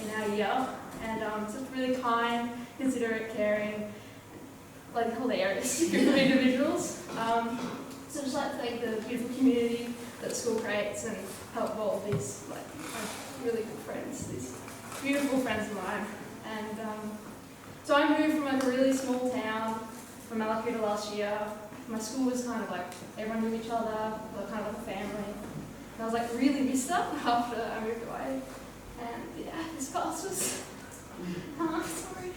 in our year. And just really kind, considerate, caring, like hilarious group of individuals. So just like to thank the beautiful community that the school creates and help all of these like really good friends, these beautiful friends of mine. And so I moved from like a really small town from Malakuta last year. My school was kind of like everyone knew each other, we were kind of like a family. And I was like really missed that after I moved away. And yeah, this class was sorry.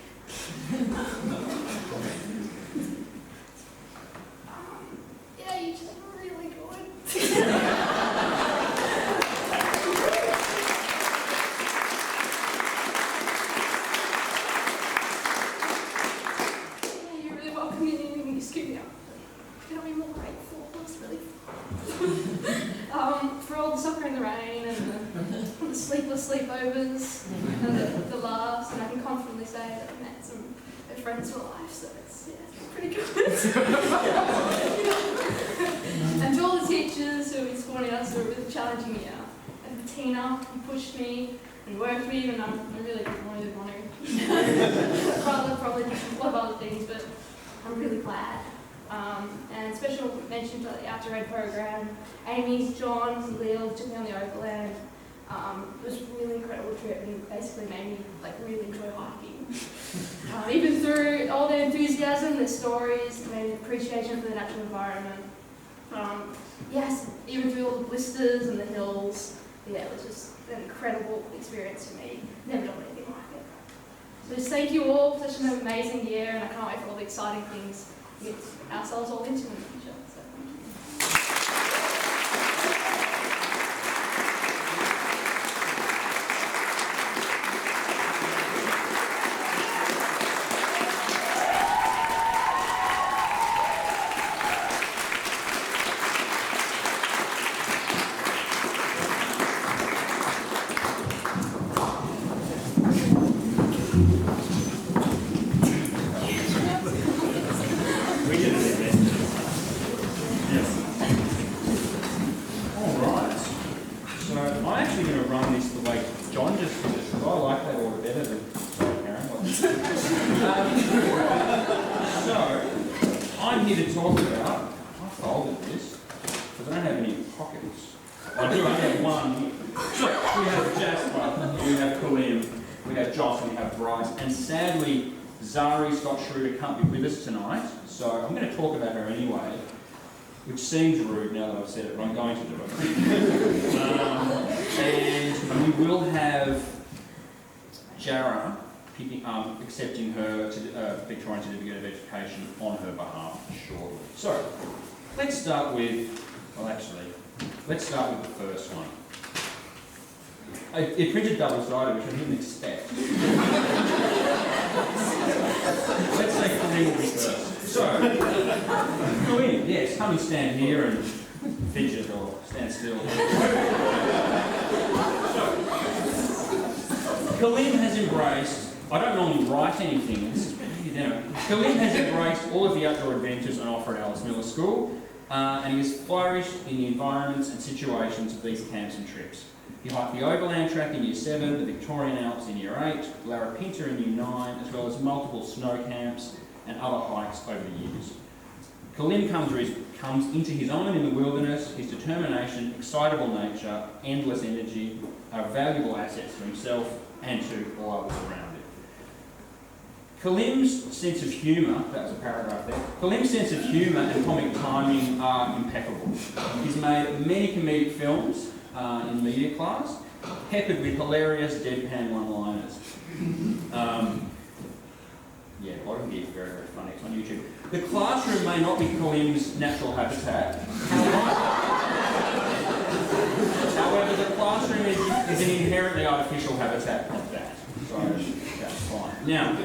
Yeah, you just were really good. Yeah, you're really welcoming and you scooped me up. Could I be more grateful? That was really fun. For all the soccer in the rain and the sleepless sleepovers and the laughs, and I can confidently say that I've met some friends for life, so it's pretty good. And to all the teachers who have been supporting us through a really challenging year, and Bettina, who pushed me and worked me, even though I really didn't want to. Probably a lot of other things, but I'm really glad. And special mention to the Outdoor Ed program, Amy, John, Lil took me on the overland. It was a really incredible trip and basically made me like really enjoy hiking. Even through all their enthusiasm, their stories, and appreciation for the natural environment. Yes, even through all the blisters and the hills, yeah, it was just an incredible experience for me. Never done anything like it. So just thank you all for such an amazing year, and I can't wait for all the exciting things we get ourselves all into in the future. So thank you. actually going to run this the way John just did it, because I like that order better than... Sorry, Karen. So, I'm here to talk about... I folded this, because I don't have any pockets. I do, I have one. So, we have Jasper, we have Kalim, we have Joss, and we have Bryce, and sadly, Zari Scott Schroeder can't be with us tonight, so I'm going to talk about her anyway, which seems rude now that I've said it, but I'm going to do it. And we will have Jara accepting her Victorian Certificate of Education on her behalf shortly. So, let's start with, let's start with the first one. It printed double-sided, which I didn't expect. Let's say Kalim will be first. So, Kalim, yes, come and stand here and fidget or stand still. So, Kalim has embraced, I don't normally write anything, Kalim has embraced all of the outdoor adventures on offer at Alice Miller School, and he has flourished in the environments and situations of these camps and trips. He hiked the Overland Track in Year 7, the Victorian Alps in Year 8, Larapinta in Year 9, as well as multiple snow camps and other hikes over the years. Kalim comes into his own in the wilderness. His determination, excitable nature, endless energy are valuable assets to himself and to all others around him. Kalim's sense of humour, that was a paragraph there, Kalim's sense of humour and comic timing are impeccable. He's made many comedic films in media class, peppered with hilarious deadpan one-liners. Yeah, a lot of these are very, very funny. It's on YouTube. The classroom may not be Kalim's natural habitat. However, the classroom is an inherently artificial habitat of that. So that's fine. Now,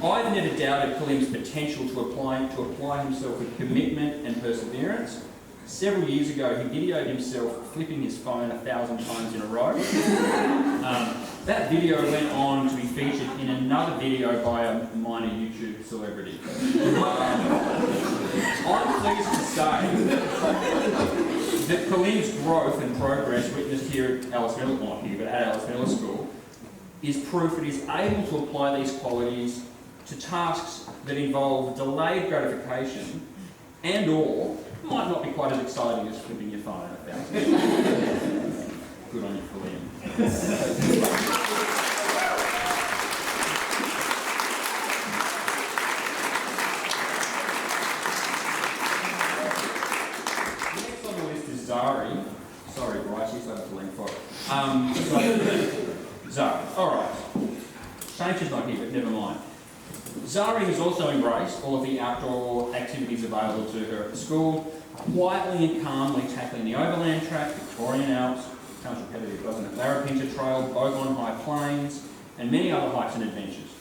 I've never doubted Kalim's potential to apply himself with commitment and perseverance. Several years ago, he videoed himself flipping his phone 1,000 times in a row. That video went on to be featured in another video by a minor YouTube celebrity. I'm pleased to say that Kalim's growth and progress witnessed here at Alice Miller, not here, but at Alice Miller School, is proof that he's able to apply these qualities to tasks that involve delayed gratification and/or might not be quite as exciting as flipping your phone 1,000 times. Good on you, Kalim. Next on the list is Zari. Sorry, Bryce, you started to lean forward. Zari, alright. Shane she's not here, but never mind. Zari has also embraced all of the outdoor activities available to her at the school, quietly and calmly tackling the Overland Track, Victorian Alps, sounds repetitive, doesn't it? Larapinta Trail, Bogon High Plains, and many other hikes and adventures.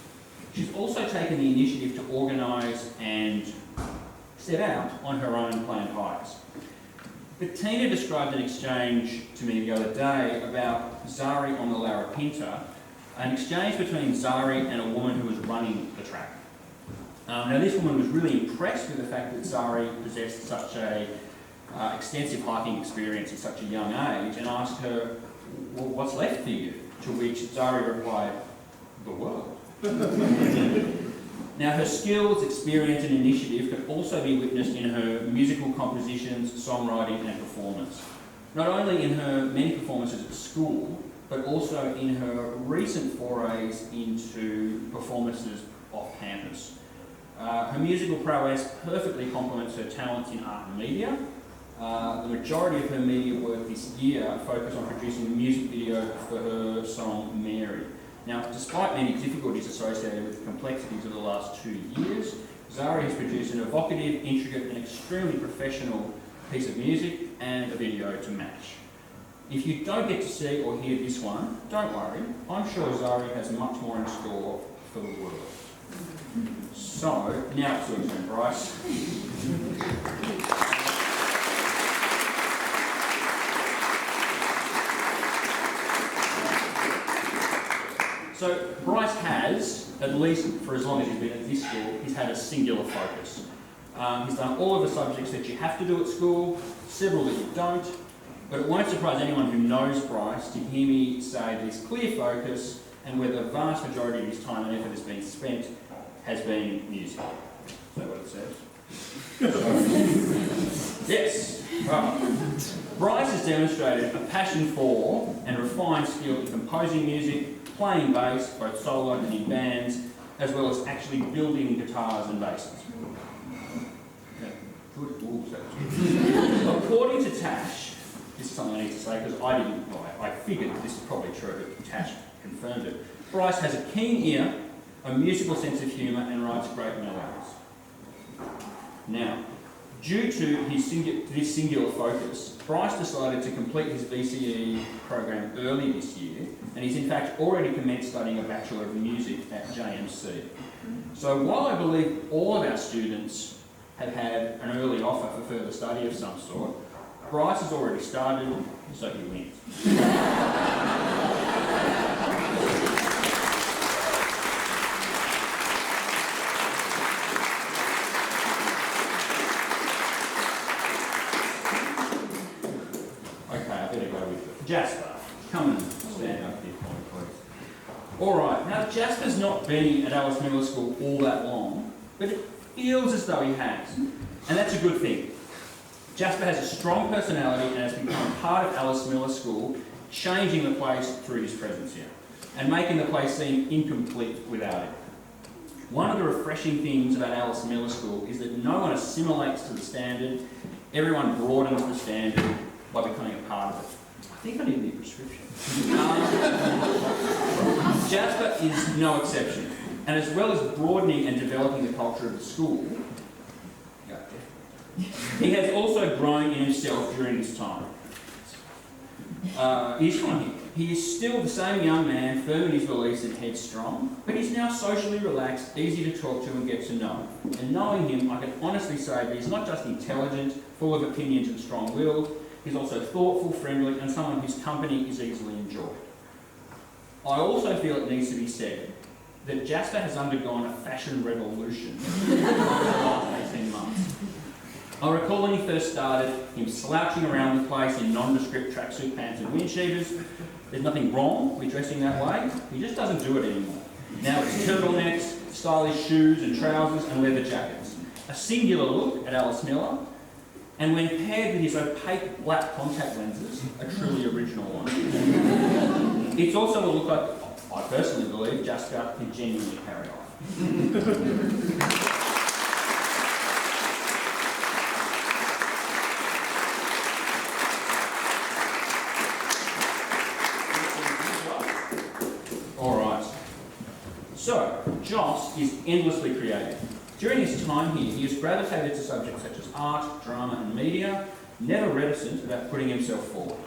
She's also taken the initiative to organise and set out on her own planned hikes. Bettina described an exchange to me the other day about Zari on the Larapinta, an exchange between Zari and a woman who was running the track. Now this woman was really impressed with the fact that Zari possessed such a extensive hiking experience at such a young age and asked her, well, what's left for you? To which Zari replied, the world. Now her skills, experience and initiative can also be witnessed in her musical compositions, songwriting and performance. Not only in her many performances at school, but also in her recent forays into performances off campus. Her musical prowess perfectly complements her talents in art and media. The majority of her media work this year focused on producing a music video for her song Mary. Now, despite many difficulties associated with the complexities of the last 2 years, Zari has produced an evocative, intricate and extremely professional piece of music and a video to match. If you don't get to see or hear this one, don't worry. I'm sure Zari has much more in store for the world. So, now it's your turn, Bryce. So, Bryce has, at least for as long as he's been at this school, he's had a singular focus. He's done all of the subjects that you have to do at school, several that you don't, but it won't surprise anyone who knows Bryce to hear me say that his clear focus and where the vast majority of his time and effort has been spent has been music. Is that what it says? Yes. Right. Bryce has demonstrated a passion for and refined skill in composing music, playing bass, both solo and in bands, as well as actually building guitars and basses. According to Tash, this is something I need to say because I figured this is probably true, but Tash confirmed it. Bryce has a keen ear, a musical sense of humour, and writes great melodies. Now, due to this singular focus, Bryce decided to complete his VCE program early this year, and he's in fact already commenced studying a Bachelor of Music at JMC. So while I believe all of our students have had an early offer for further study of some sort, Bryce has already started, so he wins. Jasper, come and stand up here for me, please. Alright, now Jasper's not been at Alice Miller School all that long, but it feels as though he has. And that's a good thing. Jasper has a strong personality and has become part of Alice Miller School, changing the place through his presence here, and making the place seem incomplete without him. One of the refreshing things about Alice Miller School is that no one assimilates to the standard, everyone broadens the standard by becoming a part of it. I think I need a new prescription. Jasper is no exception, and as well as broadening and developing the culture of the school, he has also grown in himself during this time. He's funny. He is still the same young man, firm in his beliefs and headstrong, but he's now socially relaxed, easy to talk to and get to know. And knowing him, I can honestly say that he's not just intelligent, full of opinions and strong-willed, he's also thoughtful, friendly, and someone whose company is easily enjoyed. I also feel it needs to be said that Jasper has undergone a fashion revolution over the last 18 months. I recall when he first started, him slouching around the place in nondescript tracksuit pants and wind cheaters. There's nothing wrong with dressing that way, he just doesn't do it anymore. Now it's turtlenecks, stylish shoes and trousers and leather jackets. A singular look at Alice Miller, and when paired with his opaque black contact lenses, a truly original one. It's also a look I personally believe Jasper can genuinely carry off. Alright, so Joss is endlessly creative. During his time here, he has gravitated to subjects such as art, drama and media, never reticent about putting himself forward.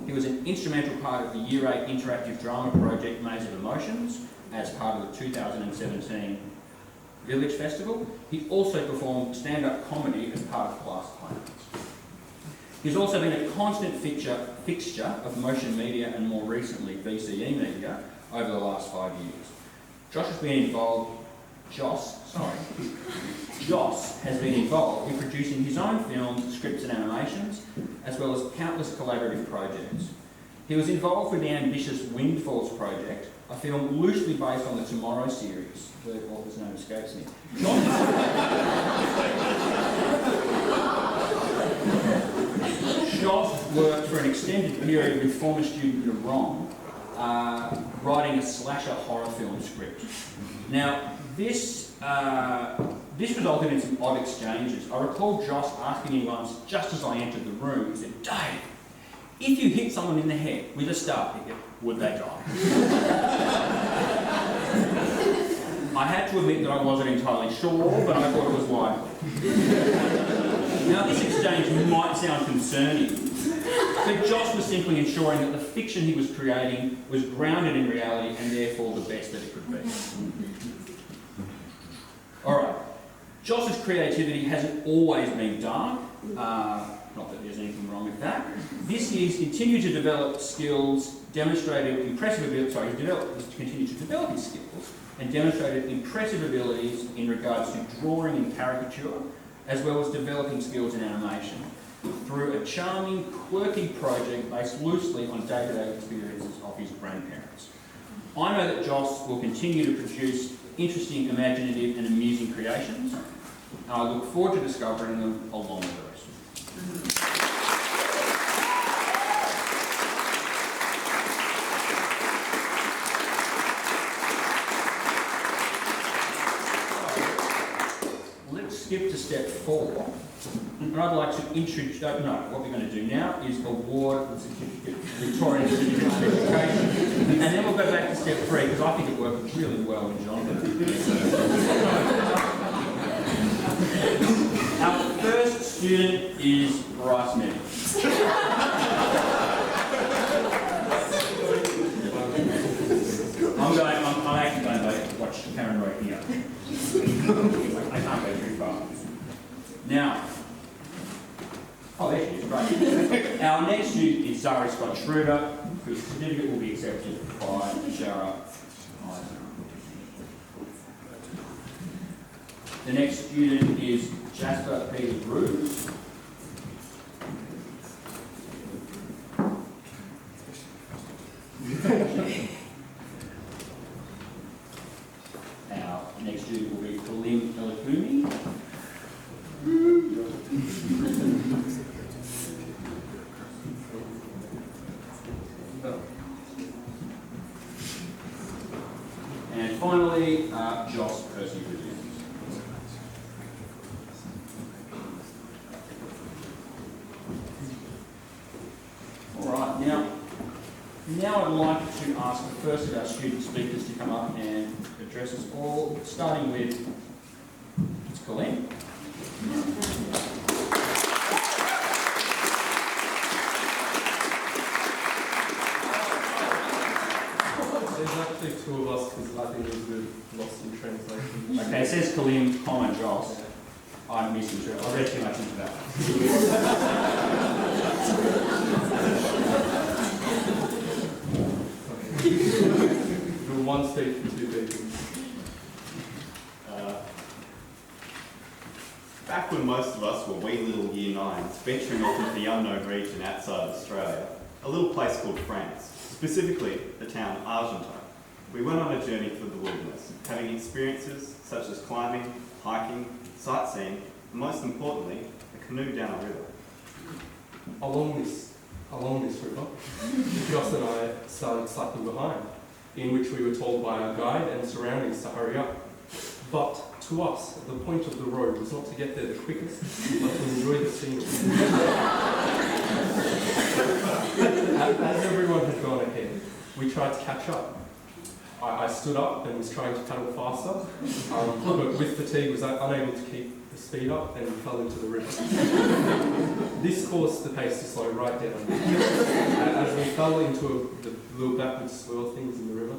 He was an instrumental part of the Year 8 interactive drama project Maze of Emotions as part of the 2017 Village Festival. He also performed stand-up comedy as part of Class Plans. He's also been a constant fixture of motion media and more recently VCE media over the last 5 years. Joss has been involved in producing his own films, scripts and animations, as well as countless collaborative projects. He was involved with the ambitious Windfalls project, a film loosely based on the Tomorrow series. The author's name escapes me. Joss worked for an extended period with former student Yaron, writing a slasher horror film script. Now, this resulted in some odd exchanges. I recall Joss asking me once, just as I entered the room, he said, "Dave, if you hit someone in the head with a star picket, would they die?" I had to admit that I wasn't entirely sure, but I thought it was likely. Now, this exchange might sound concerning, but Joss was simply ensuring that the fiction he was creating was grounded in reality and therefore the best that it could be. Alright, Joss's creativity hasn't always been dark, not that there's anything wrong with that. This year's continued to develop skills, demonstrated impressive abilities, he's continued to develop his skills and demonstrated impressive abilities in regards to drawing and caricature, as well as developing skills in animation. through a charming, quirky project based loosely on day-to-day experiences of his grandparents. I know that Joss will continue to produce interesting, imaginative and amusing creations. I look forward to discovering them along with the rest of you. Let's skip to step 4. And I'd like to introduce, what we're going to do now is award the certificate, Victorian Certificate of Education. And then we'll go back to step 3 because I think it worked really well in John. Our first student is Bryce Meadows. I'm actually going to watch Karen right here. I can't go too far. Now, there she is, great. Our next student is Zari Scott Schroeder, whose certificate will be accepted by Shara. The next student is Jasper Peter Bruce. Our next student will be Kalim Elakumi. And finally, Joss Percy Williams. All right, now I'd like to ask the first of our student speakers to come up and address us all, starting with Colleen. There's actually 2 of us because I think we're lost in translation. Okay, it says Kalim, Joss. I'm missing too. I read too much into that. We're one speech for 2 people. Back when most of us were wee little year 9s, venturing off into the unknown region outside of Australia, a little place called France, specifically the town of Argentine, we went on a journey through the wilderness, having experiences such as climbing, hiking, sightseeing, and most importantly, a canoe down a river. Along this river, Joss and I started cycling behind, in which we were told by our guide and surroundings to hurry up. But to us, the point of the road was not to get there the quickest, but to enjoy the scenery. As everyone had gone ahead, we tried to catch up. I stood up and was trying to paddle faster, but with fatigue was unable to keep the speed up and fell into the river. This caused the pace to slow right down. As we fell into the little backward swirl things in the river.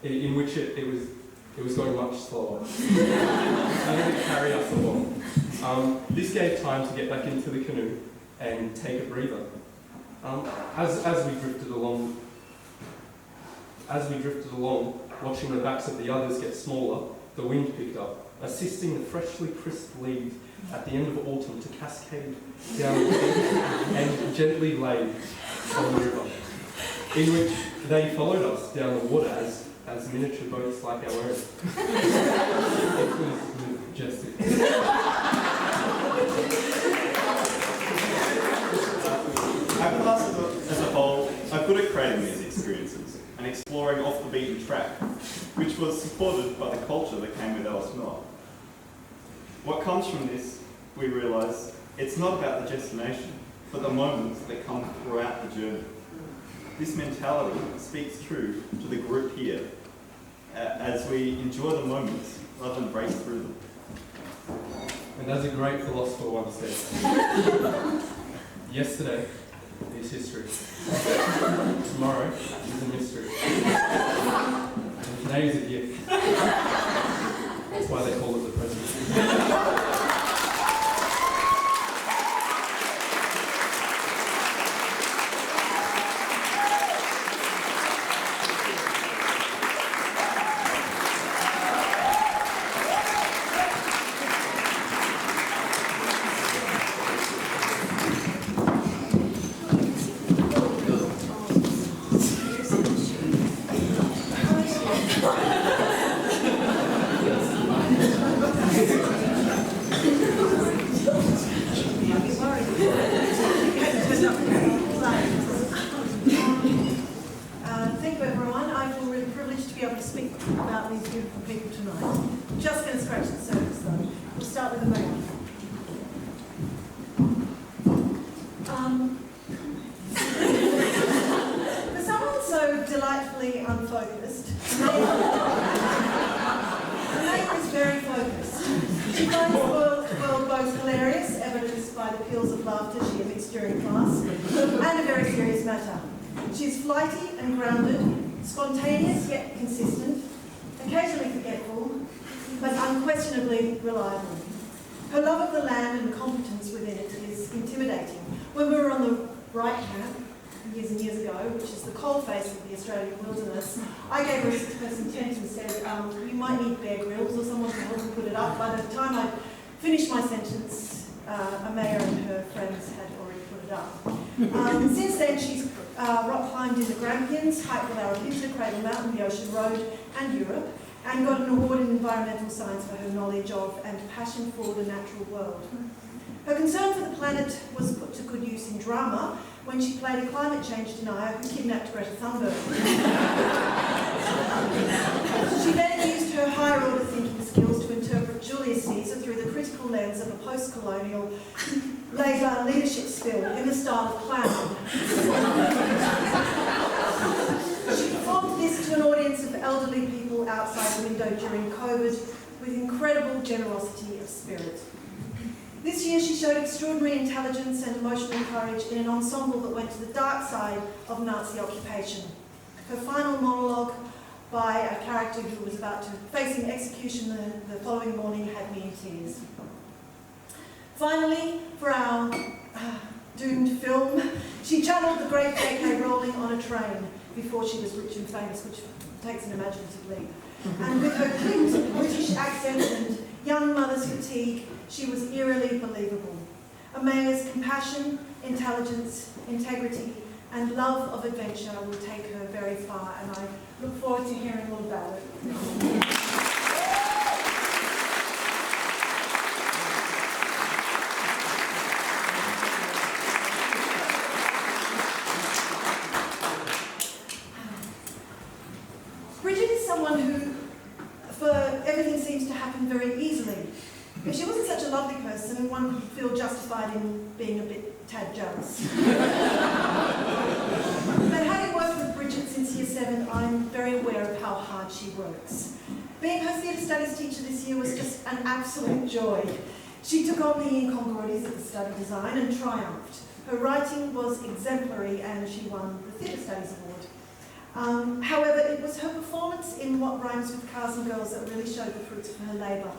In which it was going much slower. And it carried us along. This gave time to get back into the canoe and take a breather. As we drifted along, watching the backs of the others get smaller, the wind picked up, assisting the freshly crisp leaves at the end of autumn to cascade down the beach and gently lay on the river, in which they followed us down the water as miniature boats like our own. It was majestic. Our class as a whole, I put it creating these experiences and exploring off the beaten track, which was supported by the culture that came with Alice Miller. What comes from this, we realise, it's not about the destination, but the moments that come throughout the journey. This mentality speaks true to the group here, as we enjoy the moments rather than break through them. And as a great philosopher once said, yesterday is history. Tomorrow is a mystery. And today is a gift. That's why they call it the present. She finds the world both hilarious, evidenced by the peals of laughter she emits during class, and a very serious matter. She is flighty and grounded, spontaneous yet consistent, occasionally forgetful, but unquestionably reliable. Her love of the land and competence within it is intimidating. When we were on the right camp, years and years ago, which is the coalface of the Australian wilderness, I gave her a 6-person tent and said, you might need Bear Grylls or someone to help me put it up. By the time I finished my sentence, Amelia and her friends had already put it up. Since then, she's rock climbed in the Grampians, hiked with Aravita, Cradle Mountain, the Ocean Road, and Europe, and got an award in environmental science for her knowledge of and passion for the natural world. Her concern for the planet was put to good use in drama when she played a climate change denier who kidnapped Greta Thunberg. She then used her higher order thinking skills to interpret Julius Caesar through the critical lens of a post-colonial Labour leadership spill in the style of clown. She performed this to an audience of elderly people outside the window during COVID with incredible generosity of spirit. This year she showed extraordinary intelligence and emotional courage in an ensemble that went to the dark side of Nazi occupation. Her final monologue by a character who was about to facing execution the following morning had me in tears. Finally, for our doomed film, she channeled the great J.K. Rowling on a train before she was rich and famous, which takes an imaginative leap. And with her clean British accent and young mother's fatigue, she was eerily believable. Amelia's compassion, intelligence, integrity, and love of adventure will take her very far, and I look forward to hearing all about it. Bridget is someone who, for everything seems to happen very easily. If she wasn't such a lovely person, one could feel justified in being a bit tad jealous. But having worked with Bridget since year 7, I'm very aware of how hard she works. Being her theatre studies teacher this year was just an absolute joy. She took on the incongruities of the study design and triumphed. Her writing was exemplary and she won the Theatre Studies Award. However, it was her performance in What Rhymes with Cars and Girls that really showed the fruits of her labour.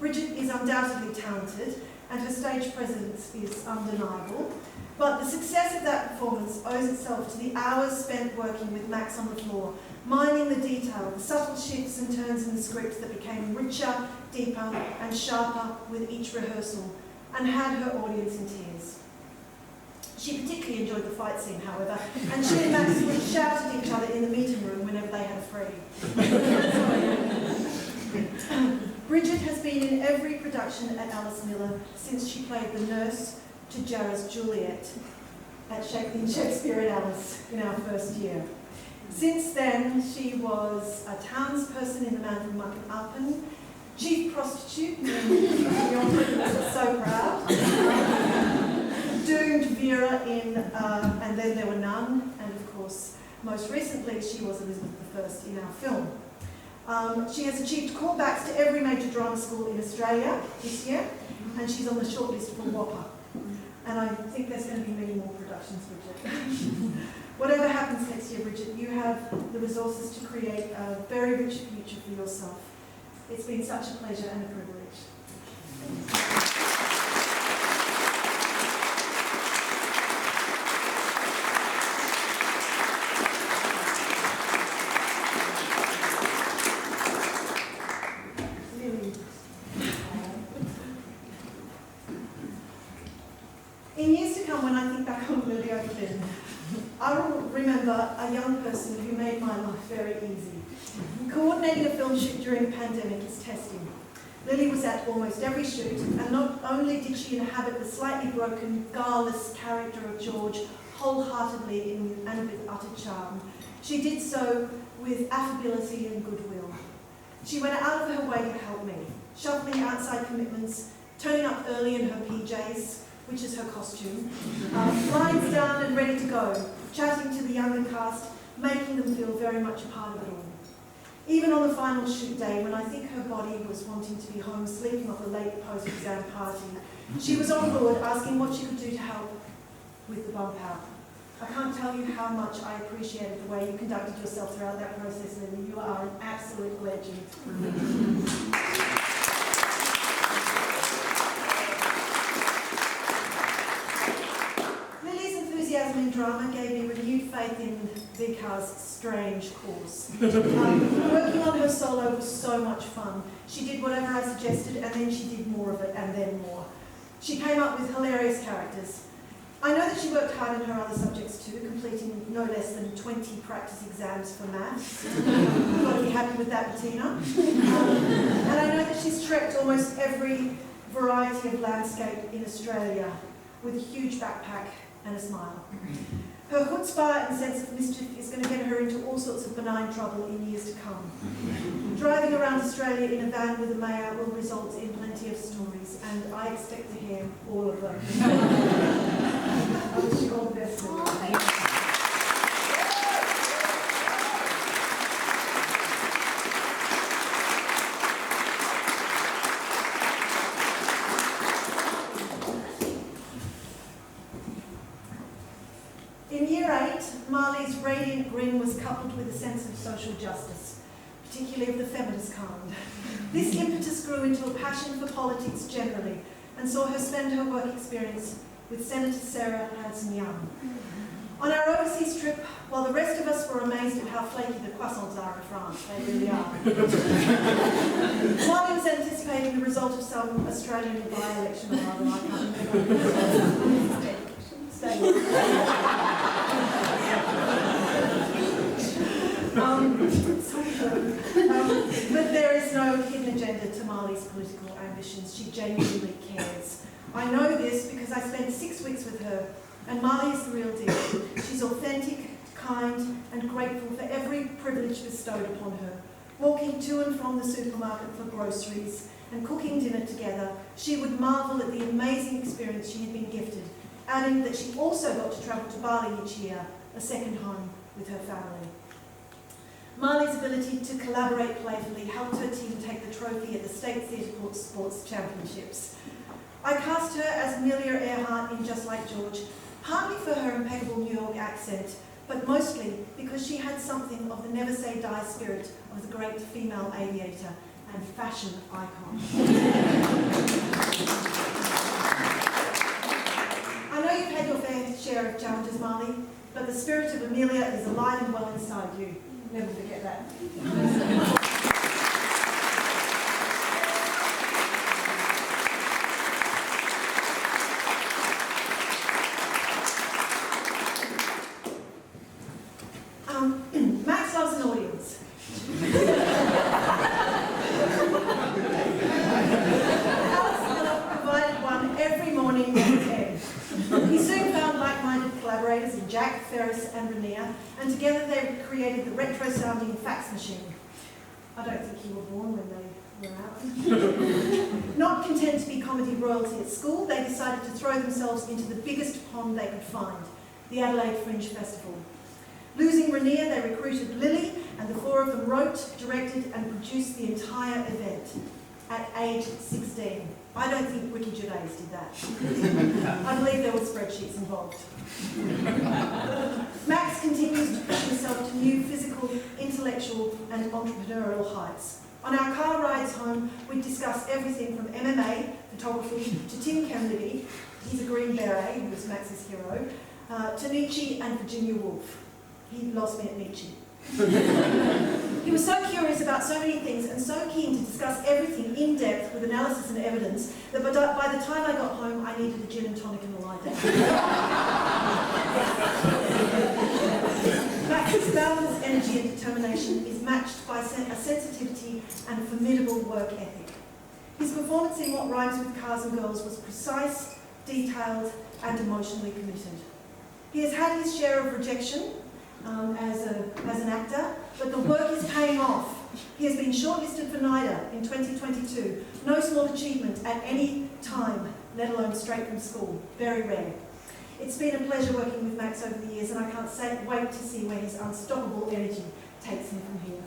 Bridget is undoubtedly talented and her stage presence is undeniable, but the success of that performance owes itself to the hours spent working with Max on the floor, mining the detail, the subtle shifts and turns in the script that became richer, deeper and sharper with each rehearsal and had her audience in tears. She particularly enjoyed the fight scene, however, and she and Max would shout at each other in the meeting room whenever they had a free. Bridget has been in every production at Alice Miller since she played the nurse to Jarrah's Juliet in Shakespeare at Alice in our first year. Since then, she was a townsperson in the Man from Mucking Uppen, chief prostitute in Beyond So Proud, doomed Vera in And Then There Were None, and of course, most recently, she was Elizabeth I in our film. She has achieved callbacks to every major drama school in Australia this year, and she's on the shortlist for Whopper. And I think there's going to be many more productions, Bridget. Whatever happens next year, Bridget, you have the resources to create a very rich future for yourself. It's been such a pleasure and a privilege. In years to come, when I think back on Lily Overton, I will remember a young person who made my life very easy. Coordinating a film shoot during a pandemic is testing. Lily was at almost every shoot, and not only did she inhabit the slightly broken, guileless character of George wholeheartedly and with utter charm, she did so with affability and goodwill. She went out of her way to help me, shuffling outside commitments, turning up early in her PJs, which is her costume, lines down and ready to go, chatting to the younger cast, making them feel very much a part of it all. Even on the final shoot day, when I think her body was wanting to be home sleeping off a late post-exam party, she was on board asking what she could do to help with the bump out. I can't tell you how much I appreciated the way you conducted yourself throughout that process, Lily. You are an absolute legend. Lily's enthusiasm in drama gave me renewed faith in Vikar's strange course. Working on her solo was so much fun. She did whatever I suggested, and then she did more of it, and then more. She came up with hilarious characters. I know that she worked hard in her other subjects too, completing no less than 20 practice exams for maths. You've got to be happy with that, Bettina. And I know that she's trekked almost every variety of landscape in Australia with a huge backpack and a smile. Her chutzpah and sense of mischief is going to get her into all sorts of benign trouble in years to come. Driving around Australia in a van with a mayor will result in plenty of stories, and I expect to hear all of them. I wish you all the best. In Year 8, Marley's radiant grin was coupled with a sense of social justice, particularly of the feminist kind. This impetus grew into a passion for politics generally, and saw her spend her work experience with Senator Sarah Hanson-Young. On our overseas trip, while the rest of us were amazed at how flaky the croissants are in France, they really are, Marley was anticipating the result of some Australian by-election or other, I can't remember. But there is no hidden agenda to Marley's political ambitions. She genuinely cares. I know this because I spent 6 weeks with her, and Marley is the real deal. She's authentic, kind, and grateful for every privilege bestowed upon her. Walking to and from the supermarket for groceries and cooking dinner together, she would marvel at the amazing experience she had been gifted, adding that she also got to travel to Bali each year, a second home with her family. Marley's ability to collaborate playfully helped her team take the trophy at the State Theatre Sports Championships. I cast her as Amelia Earhart in Just Like George, partly for her impeccable New York accent, but mostly because she had something of the never say die spirit of the great female aviator and fashion icon. I know you've had your fair share of challenges, Marley, but the spirit of Amelia is alive and well inside you. Never forget that. Max loves an audience. Alice provided one every morning at 10. He soon found like-minded collaborators in Jack, Ferris and Rainier, and together they created the retro-sounding fax machine. I don't think you were born when they were out. Not content to be comedy royalty at school, they decided to throw themselves into the biggest pond they could find, the Adelaide Fringe Festival. Losing Rainier, they recruited Lily, and the four of them wrote, directed and produced the entire event at age 16. I don't think Ricky Gervais did that. I believe there were spreadsheets involved. Max continues to push himself to new physical, intellectual and entrepreneurial heights. On our car rides home, we discuss everything from MMA, photography, to Tim Kennedy, he's a Green Beret, who was Max's hero, to Nietzsche and Virginia Woolf. He lost me at Nietzsche. He was so curious about so many things and so keen to discuss everything in depth with analysis and evidence that by the time I got home, I needed a gin and tonic and a lie down. Max's balance, energy and determination is matched by a sensitivity and formidable work ethic. His performance in What Rhymes with Cars and Girls was precise, detailed and emotionally committed. He has had his share of rejection as an actor, but the work is paying off. He has been shortlisted for NIDA in 2022. No small achievement at any time, let alone straight from school. Very rare. It's been a pleasure working with Max over the years, and I can't wait to see where his unstoppable energy takes him from here.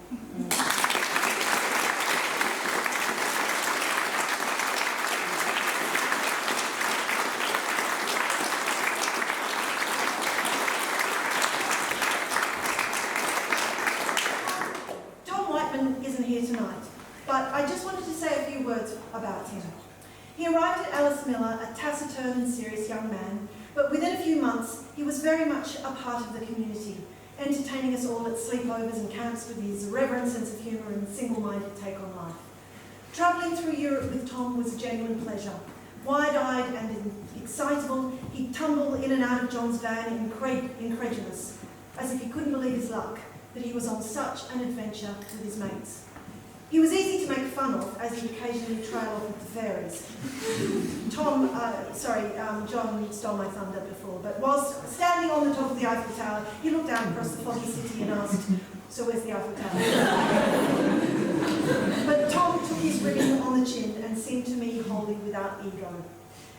He arrived at Alice Miller, a taciturn and serious young man, but within a few months he was very much a part of the community, entertaining us all at sleepovers and camps with his irreverent sense of humour and single-minded take on life. Travelling through Europe with Tom was a genuine pleasure. Wide-eyed and excitable, he'd tumble in and out of John's van, incredulous, as if he couldn't believe his luck that he was on such an adventure with his mates. He was easy to make fun of, as he'd occasionally trail off with the fairies. John stole my thunder before, but whilst standing on the top of the Eiffel Tower, he looked out across the foggy city and asked, "So where's the Eiffel Tower?" But Tom took his ribbon on the chin and seemed to me wholly without ego.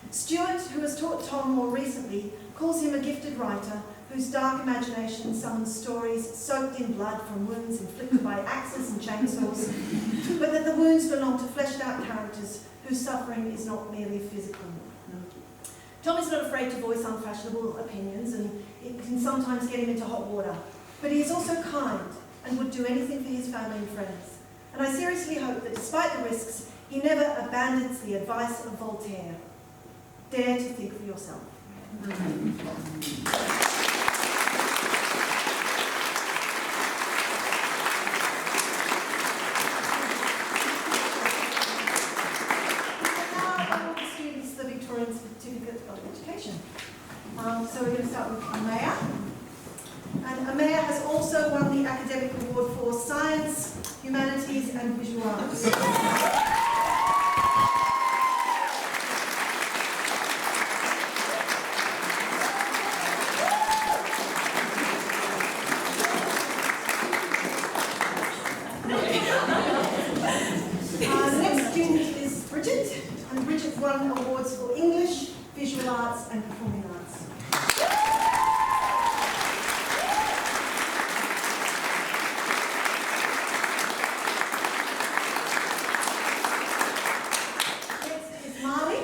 Stuart, who has taught Tom more recently, calls him a gifted writer whose dark imagination summons stories soaked in blood from wounds inflicted by axes and chainsaws, but that the wounds belong to fleshed-out characters whose suffering is not merely physical. Tom is not afraid to voice unfashionable opinions, and it can sometimes get him into hot water, but he is also kind and would do anything for his family and friends. And I seriously hope that despite the risks, he never abandons the advice of Voltaire. Dare to think for yourself. Certificate of Education. So we're going to start with Amelia. And Amelia has also won the Academic Award for Science, Humanities and Visual Arts. The next student is Bridget. And Bridget won awards for English, Visual Arts and Performing Arts. Next is Marley.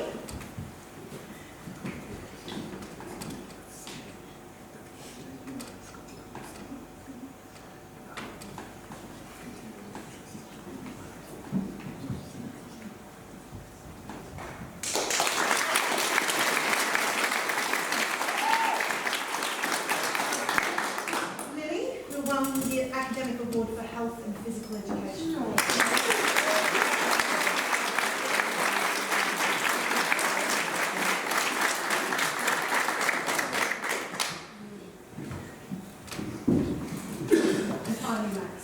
Won the Academic Award for Health and Physical Education. And finally, Max.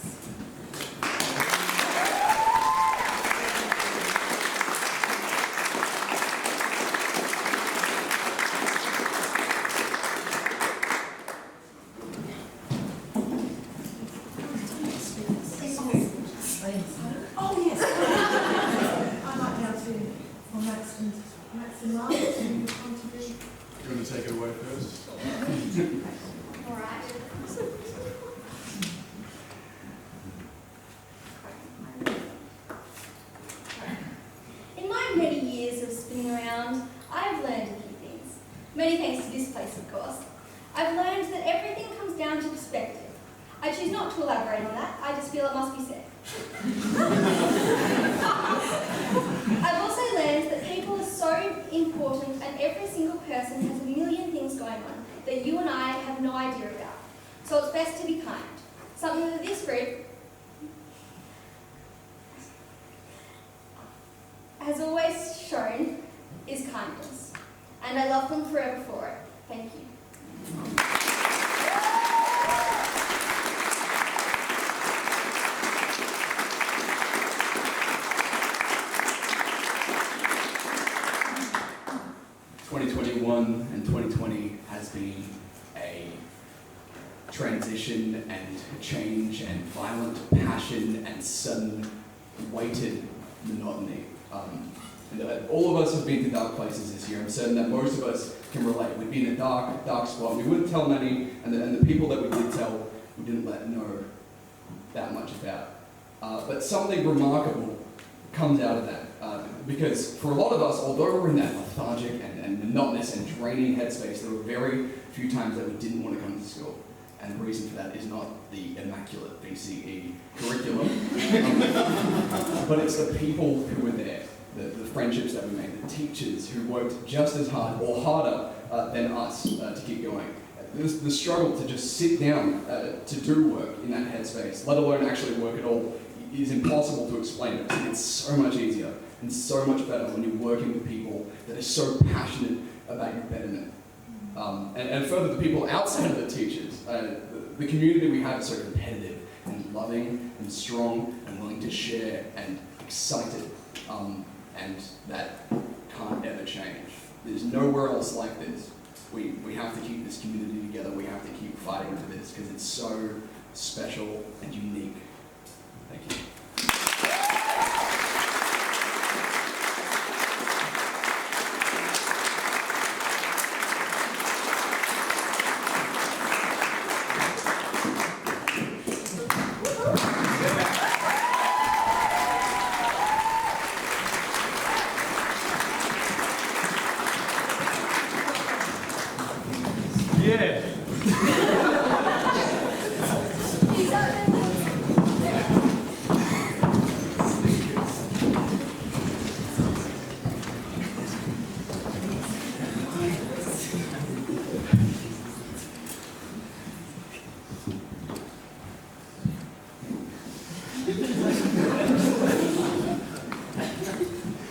Oh yes. I'd like now to, for Max and Mark, to contribute. You want to take it away first? All right. In my many years of spinning around, I've learned a few things. Many thanks to this place, of course. I've learned that everything comes down to perspective. I choose not to elaborate on that, I just feel it must be said. I've also learned that people are so important and every single person has a million things going on that you and I have no idea about. So it's best to be kind. Something that this group has always shown is kindness. And I love them forever for it. Thank you. And 2020 has been a transition and change and violent passion and sudden weighted monotony. And all of us have been to dark places this year. I'm certain that most of us can relate. We've been in a dark spot. We wouldn't tell many, and the people that we did tell, we didn't let know that much about. But something remarkable comes out of that. Because for a lot of us, although we're in that lethargic and monotonous and draining headspace, there were very few times that we didn't want to come to school. And the reason for that is not the immaculate BCE curriculum, but it's the people who were there. the friendships that we made, the teachers who worked just as hard or harder than us to keep going. The struggle to just sit down to do work in that headspace, let alone actually work at all, is impossible to explain. It's so much easier and so much better when you're working with people that are so passionate about your betterment. And further, the people outside of the teachers, the community we have is so competitive and loving and strong and willing to share and excited, and that can't ever change. There's nowhere else like this. We have to keep this community together. We have to keep fighting for this because it's so special and unique. Thank you.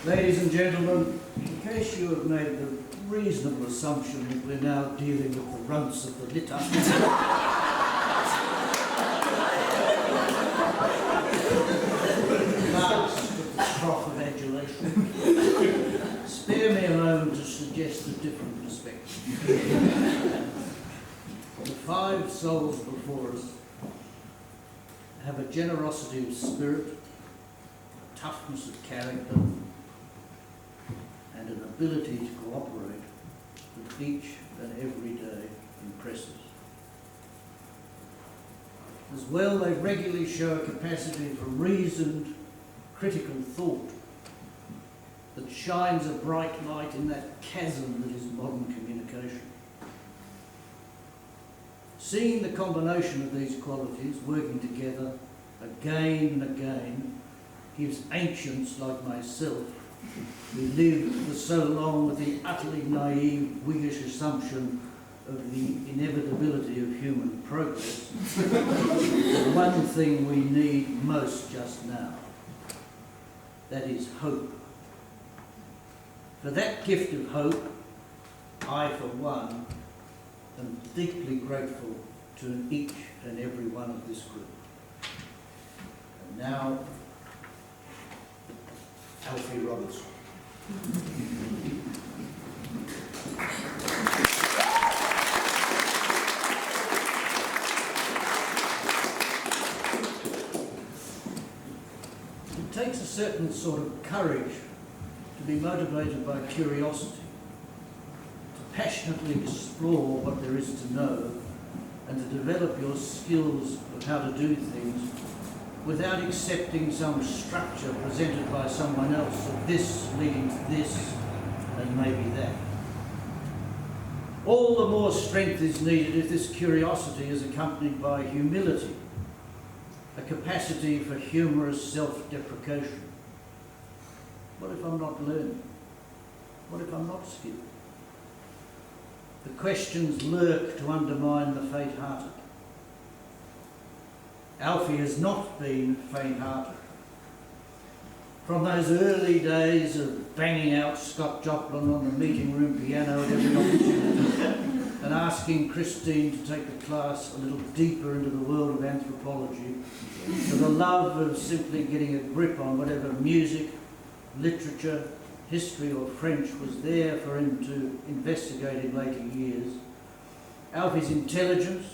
Ladies and gentlemen, in case you have made the reasonable assumption that we're now dealing with the runts of the litter, last of the trough of adulation, spare me a moment to suggest a different perspective. The 5 souls before us have a generosity of spirit, a toughness of character, and an ability to cooperate that each and every day impresses. As well, they regularly show a capacity for reasoned, critical thought that shines a bright light in that chasm that is modern communication. Seeing the combination of these qualities working together again and again gives ancients like myself, who lived for so long with the utterly naive, Whiggish assumption of the inevitability of human progress, the one thing we need most just now. That is hope. For that gift of hope, I, for one, am deeply grateful to each and every one of this group. And now, Alfie Robertson. It takes a certain sort of courage to be motivated by curiosity, to passionately explore what there is to know, and to develop your skills of how to do things without accepting some structure presented by someone else of this leading to this and maybe that. All the more strength is needed if this curiosity is accompanied by humility, a capacity for humorous self-deprecation. What if I'm not learning? What if I'm not skilled? The questions lurk to undermine the faint-hearted. Alfie has not been faint-hearted. From those early days of banging out Scott Joplin on the meeting room piano at every opportunity and asking Christine to take the class a little deeper into the world of anthropology, to the love of simply getting a grip on whatever music, literature, history or French was there for him to investigate in later years, Alfie's intelligence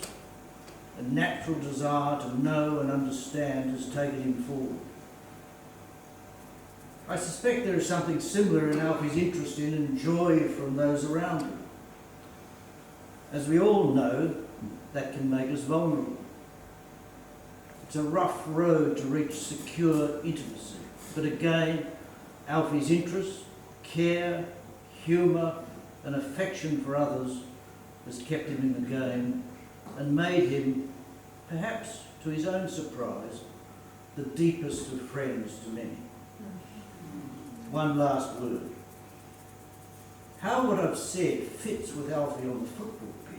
and natural desire to know and understand has taken him forward. I suspect there is something similar in Alfie's interest in and joy from those around him. As we all know, that can make us vulnerable. It's a rough road to reach secure intimacy, but again, Alfie's interest, care, humour and affection for others has kept him in the game and made him, perhaps to his own surprise, the deepest of friends to many. one last word. How what I've said fits with Alfie on the football pitch.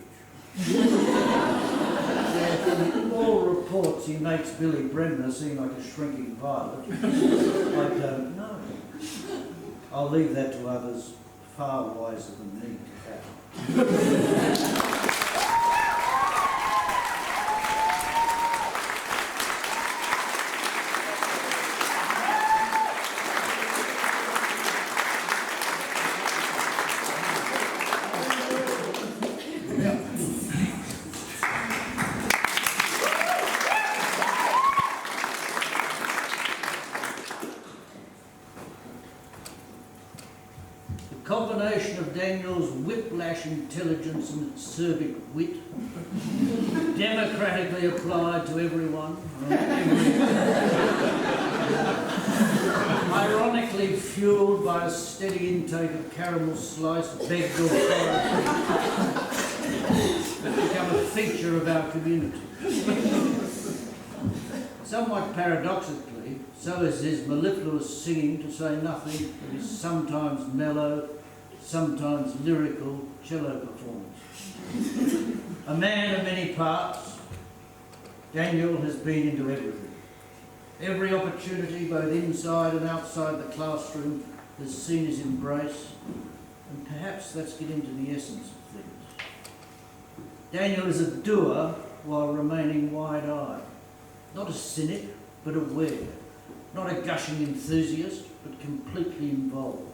Yeah, from all reports he makes Billy Bremner seem like a shrinking violet. I don't know. I'll leave that to others far wiser than me to have. The combination of Daniel's whiplash intelligence and acerbic wit, democratically applied to everyone, ironically fueled by a steady intake of caramel slice, begged or borrowed, has become a feature of our community. Somewhat paradoxically, so is his mellifluous singing, to say nothing of his sometimes mellow, sometimes lyrical cello performance. A man of many parts, Daniel has been into everything. Every opportunity, both inside and outside the classroom, has seen his embrace, and perhaps let's get into the essence of things. Daniel is a doer while remaining wide-eyed. Not a cynic, but aware. Not a gushing enthusiast, but completely involved.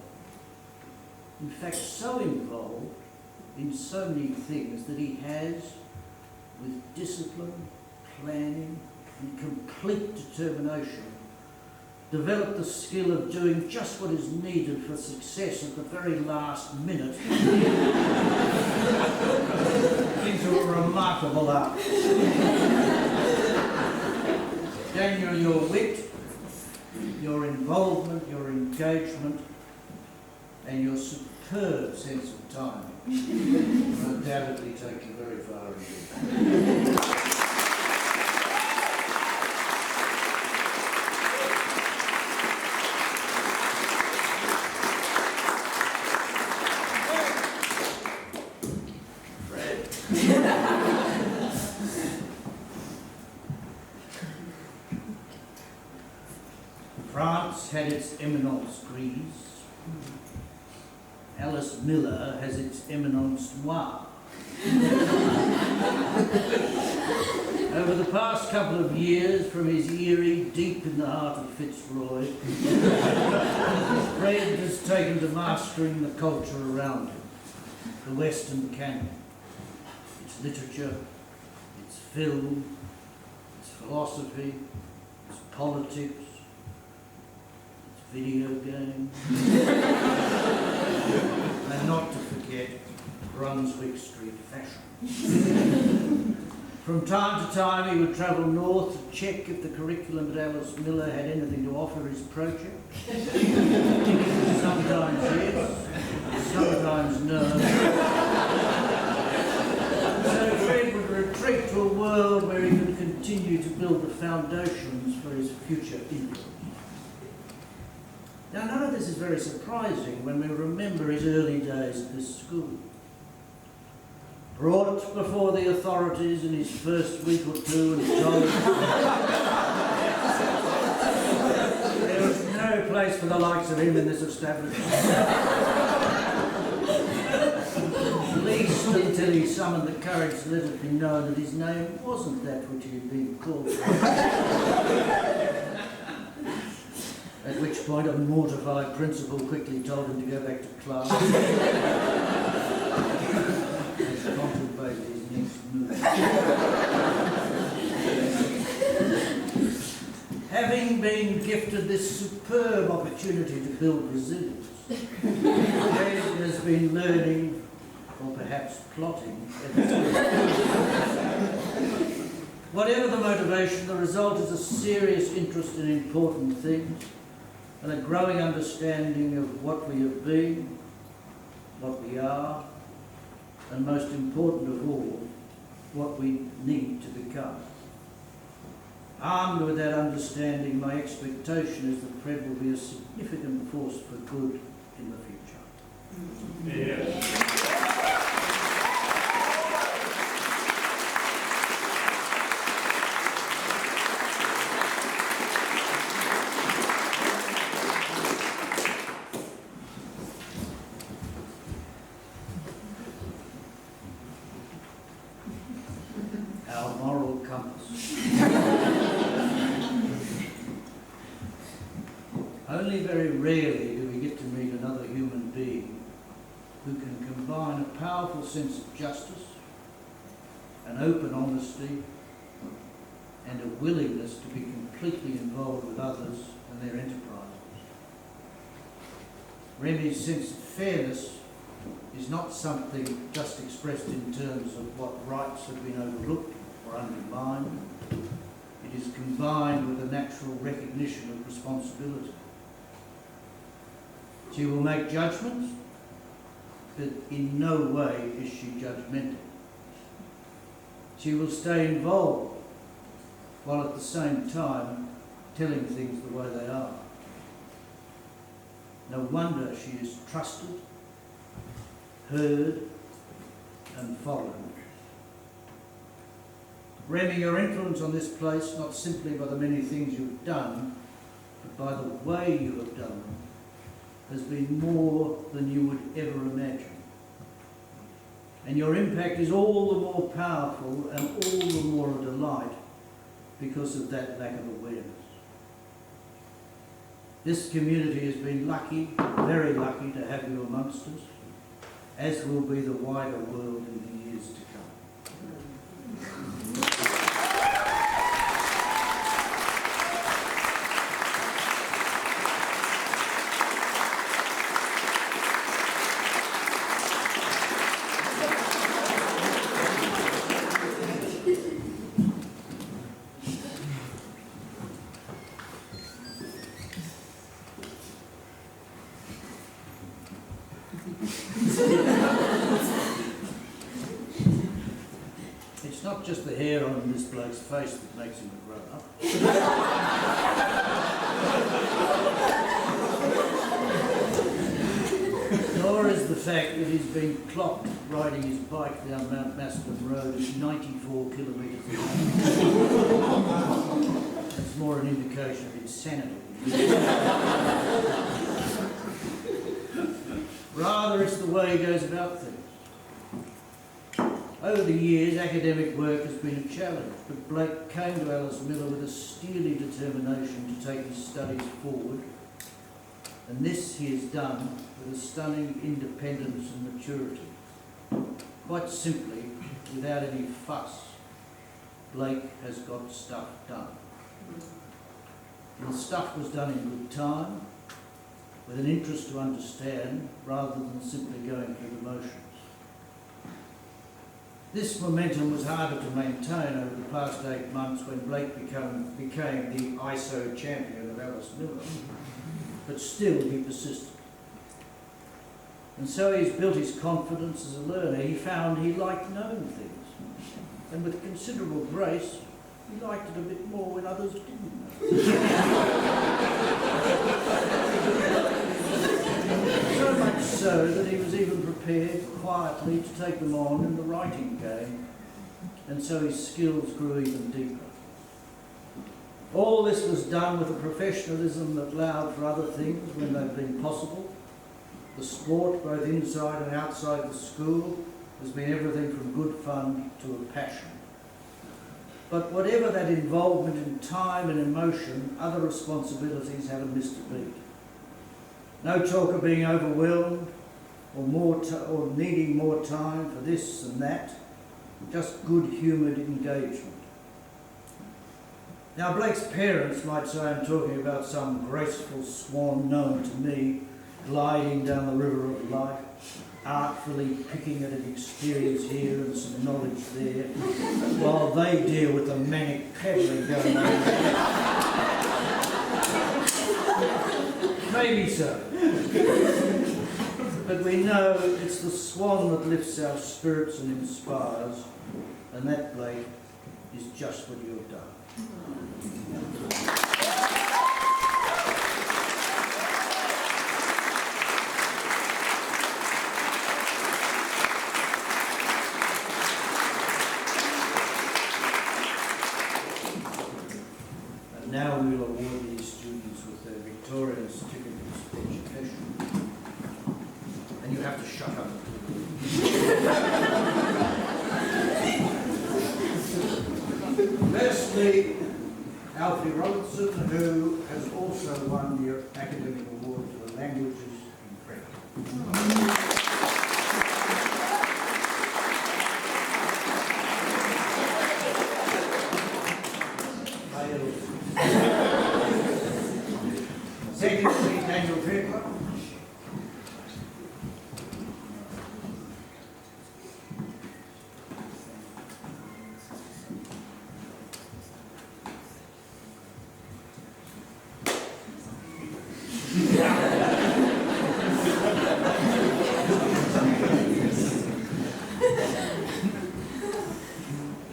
In fact, so involved in so many things that he has, with discipline, planning, and complete determination, developed the skill of doing just what is needed for success at the very last minute into a remarkable art. Daniel, your wit, your involvement, your engagement, and your superb sense of timing will undoubtedly take you very far indeed. France had its eminence grise. Alice Miller has its eminence noire. Over the past couple of years, from his eyrie deep in the heart of Fitzroy, Fred has taken to mastering the culture around him, the Western canon, its literature, its film, its philosophy, its politics, video games, and not to forget Brunswick Street fashion. From time to time he would travel north to check if the curriculum at Alice Miller had anything to offer his project. Sometimes yes, sometimes no. So Fred would retreat to a world where he could continue to build the foundations for his future influence. Now, none of this is very surprising when we remember his early days at this school. Brought before the authorities in his first week or two and told there was no place for the likes of him in this establishment. At least until he summoned the courage to let it be known that his name wasn't that which he had been called. At which point a mortified principal quickly told him to go back to class and contemplate his next move. Having been gifted this superb opportunity to build resilience, Fred has been learning, or perhaps plotting, whatever the motivation, the result is a serious interest in important things, and a growing understanding of what we have been, what we are, and most important of all, what we need to become. Armed with that understanding, my expectation is that Fred will be a significant force for good in the future. Our moral compass. Only very rarely do we get to meet another human being who can combine a powerful sense of justice, an open honesty, and a willingness to be completely involved with others and their enterprises. Remy's sense of fairness is not something just expressed in terms of what rights have been overlooked or undermined. It is combined with a natural recognition of responsibility. She will make judgments, but in no way is she judgmental. She will stay involved, while at the same time telling things the way they are. No wonder she is trusted, heard, and followed. Remy, your influence on this place, not simply by the many things you've done, but by the way you have done them, has been more than you would ever imagine. And your impact is all the more powerful and all the more a delight because of that lack of awareness. This community has been lucky, very lucky, to have you amongst us, as will be the wider world in the years to come. It's not just the hair on this bloke's face that makes him a grown-up. Nor is the fact that he's been clocked riding his bike down Mount Macedon Road at 94 kilometres an hour. It's more an indication of insanity. Rather, it's the way he goes about things. Over the years, academic work has been a challenge, but Blake came to Alice Miller with a steely determination to take his studies forward, and this he has done with a stunning independence and maturity. Quite simply, without any fuss, Blake has got stuff done. And the stuff was done in good time, with an interest to understand, rather than simply going through the motions. This momentum was harder to maintain over the past 8 months when Blake became the ISO champion of Alice Miller, but still he persisted. And so he's built his confidence as a learner. He found he liked knowing things, and with considerable grace, he liked it a bit more when others didn't know. So much so that he was even prepared quietly to take them on in the writing game, and so his skills grew even deeper. All this was done with a professionalism that allowed for other things when they've been possible. The sport, both inside and outside the school, has been everything from good fun to a passion. But whatever that involvement in time and emotion, other responsibilities haven't missed a beat. No talk of being overwhelmed or needing more time for this and that, just good-humoured engagement. Now, Blake's parents might say I'm talking about some graceful swan known to me, gliding down the river of life, artfully picking at an experience here and some knowledge there, while they deal with the manic peddling going on. Maybe so. But we know it's the swan that lifts our spirits and inspires, and that, Blake, is just what you have done. And now we will award these students with their Victorian certificates of education. And you have to shut up. Firstly, Alfie Robertson, who has also won the academic award for the languages in French. Secondly, Daniel Draper.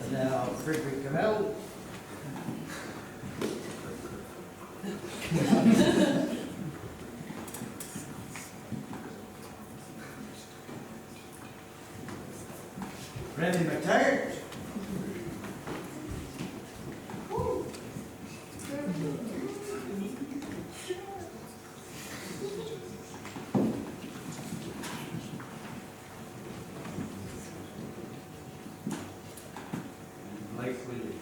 And now Frederick Cavell. Randy McTaggart. Blake Williams.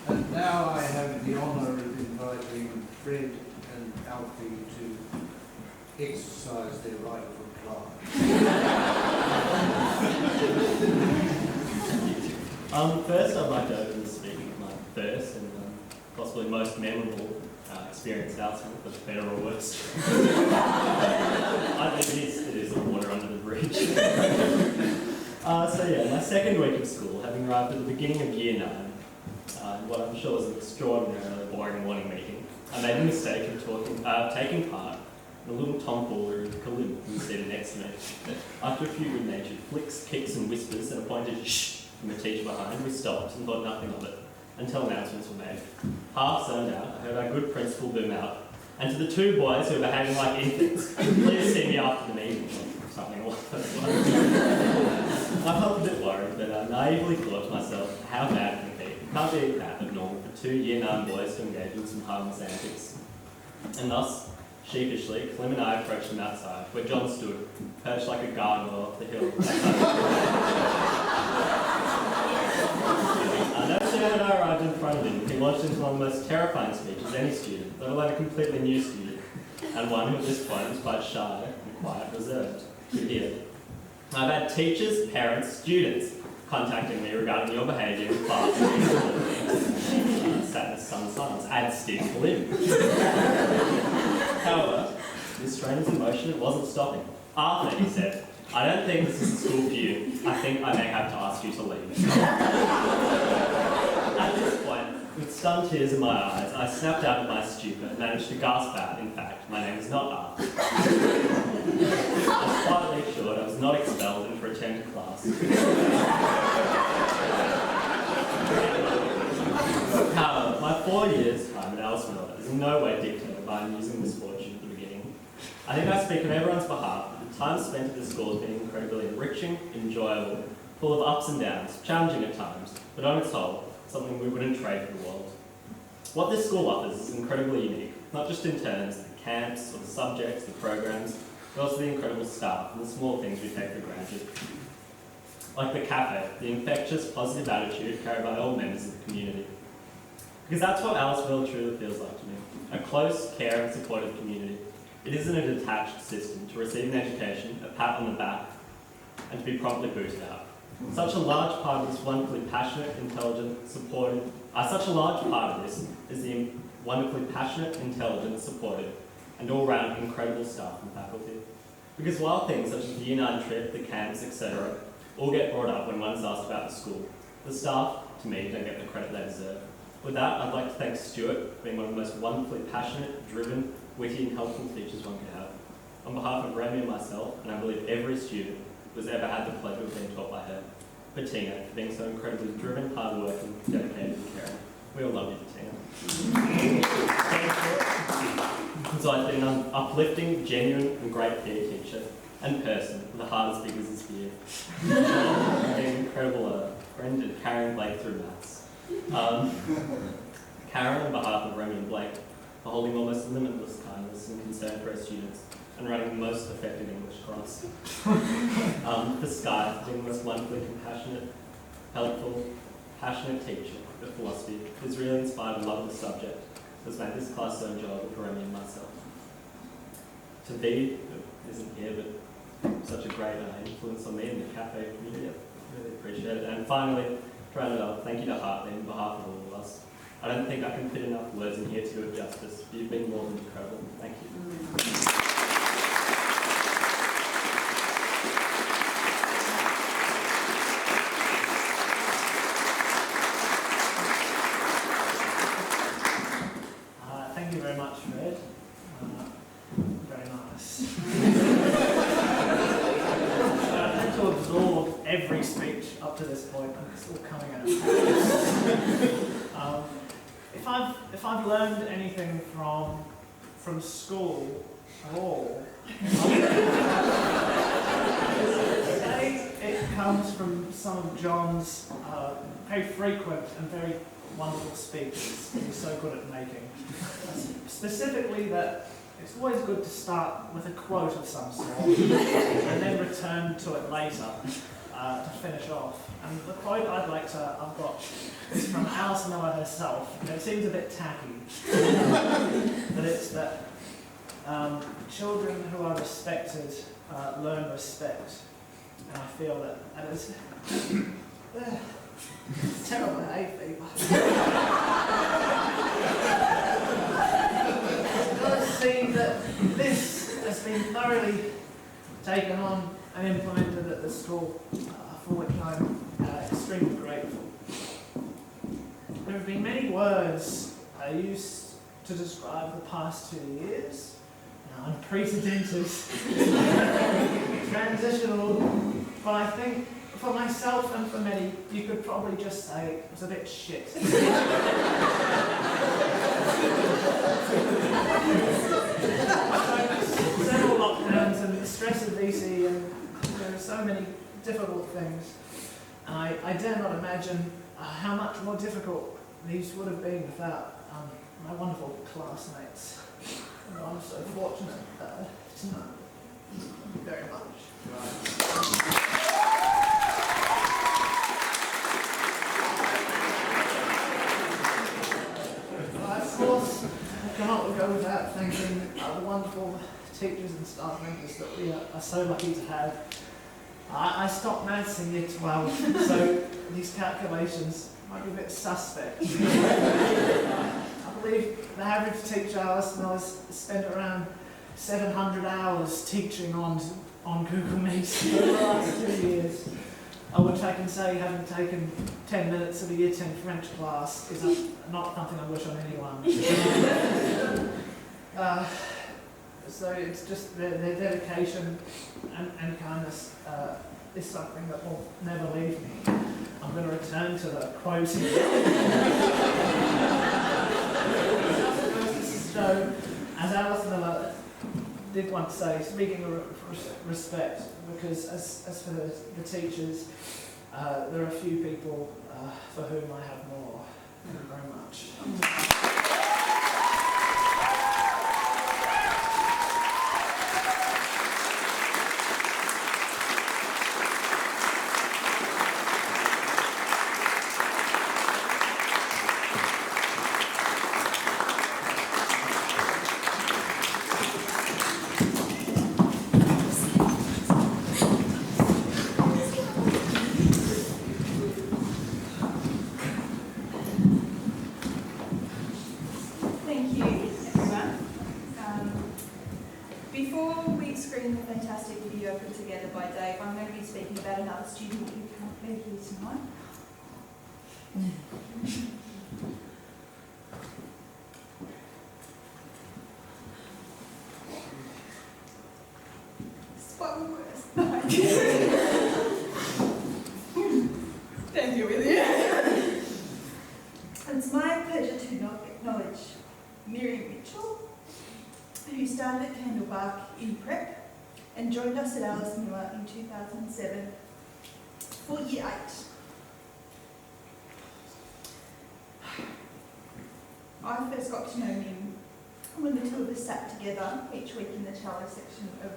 And now I have the honour of inviting Fred and Alfie to exercise their right of reply. First, I'd like to open the speaking with my first and possibly most memorable experience at Outsmith, for better or worse. I think it is the water under the bridge. My second week of school, having arrived at the beginning of year 9, what I'm sure was an extraordinarily boring morning meeting, I made the mistake of taking part in a little tomfoolery with Kalim, who was seated next to me. After a few good-natured flicks, kicks and whispers and a pointed shh from the teacher behind, we stopped and thought nothing of it, until announcements were made. Half zoned out, I heard our good principal boom out, and to the two boys who were behaving like infants, please see me after the meeting, or something along those lines. I felt a bit worried, but I naively thought to myself, how bad can it be? It can't be that abnormal for 2 year 9 boys to engage in some harmless antics. And thus, sheepishly, Clem and I approached them outside, where John stood, perched like a gargoyle off the hill. No sooner had I arrived in front of him, he launched into one of the most terrifying speeches any student, let alone a completely new student, and one who at this point was quite shy and quite reserved, could hear. I've had teachers, parents, students contacting me regarding your behaviour in class. Sadness, sun, silence, and Steve Lim. However, this strange emotion, it wasn't stopping. Arthur, he said, I don't think this is a school for you. I think I may have to ask you to leave. At this point, with stunned tears in my eyes, I snapped out of my stupor and managed to gasp out, in fact, my name is not Arthur. I was quietly assured I was not expelled and to return to class. However, my 4 years' time at Alice Miller is in no way dictated by amusing misfortune at the beginning. I think I speak on everyone's behalf that the time spent at this school has been incredibly enriching, enjoyable, full of ups and downs, challenging at times, but on its whole, something we wouldn't trade for the world. What this school offers is incredibly unique, not just in terms of the camps or the subjects, the programs, but also the incredible staff and the small things we take for granted. Like the cafe, the infectious, positive attitude carried by all members of the community. Because that's what Aliceville truly feels like to me. A close, caring, supportive community. It isn't a detached system to receive an education, a pat on the back, and to be promptly booted out. Such a large part of this wonderfully passionate, intelligent, supportive, such a large part of this is the wonderfully passionate, intelligent, supportive, and all-round incredible staff and faculty. Because while things such as the Year 9 trip, the camps, etc., all get brought up when one's asked about the school, the staff, to me, don't get the credit they deserve. With that, I'd like to thank Stuart for being one of the most wonderfully passionate, driven, witty and helpful teachers one could have. On behalf of Remy and myself, and I believe every student who's ever had the pleasure of being taught by her, Bettina, for being so incredibly driven, hard-working, dedicated and caring. We all love you, Bettina. So I've been an uplifting, genuine and great PE teacher and person with a heart as big as his beard. An incredible friend and caring Blake through maths. Karen, on behalf of Remy and Blake, for holding almost limitless kindness and concern for our students and running the most effective English class. For Sky, for being the most wonderfully compassionate, helpful, passionate teacher of philosophy who's really inspired a love of the subject, has made this class so enjoyable for Remy and myself. To B, who isn't here but such a great influence on me in the cafe community, I really appreciate it. And finally, to round it up, thank you to Hartley on behalf of all of us. I don't think I can fit enough words in here to do it justice. You've been more than incredible. Thank you. Thank you very much, Fred. Very nice. I've had to absorb every speech up to this point, and it's all coming out. If I've learned anything from school at all, it comes from some of John's very frequent and very wonderful speeches that he's so good at making. Specifically that it's always good to start with a quote of some sort and then return to it later to finish off. And the quote I've got is from Alice Miller herself. And it seems a bit tacky, but it's that children who are respected learn respect. And I feel that is terrible hay fever. It does seem that this has been thoroughly taken on and implemented at the school, for which I'm extremely grateful. There have been many words used to describe the past 2 years. Unprecedented, transitional, but I think for myself and for many, you could probably just say it was a bit shit. Several lockdowns and the stress of VC, and there are so many difficult things. And I dare not imagine how much more difficult these would have been without my wonderful classmates. And I'm so fortunate to know. Thank you very much. Of course, I cannot go without thanking the wonderful teachers and staff members that we are so lucky to have. I stopped maths in year 12, so these calculations might be a bit suspect. I believe the average teacher Alice Miller spent around 700 hours teaching on Google Meet for the last 2 years. Which I can say, having taken 10 minutes of a year 10 French class, is not something I wish on anyone. So it's just their dedication and kindness is something that will never leave me. I'm going to return to the quote. So, as Alice Miller did once say, speaking of respect, because as for the teachers, there are a few people for whom I have more. Thank you very much. student who can't be here tonight. Spoken words. Thank you, Amelia. It's my pleasure to acknowledge Miriam Mitchell, who started at Candlebark in prep and joined us at Alice Miller in 2007 for year 8. I first got to know him when the two of us sat together each week in the cello section of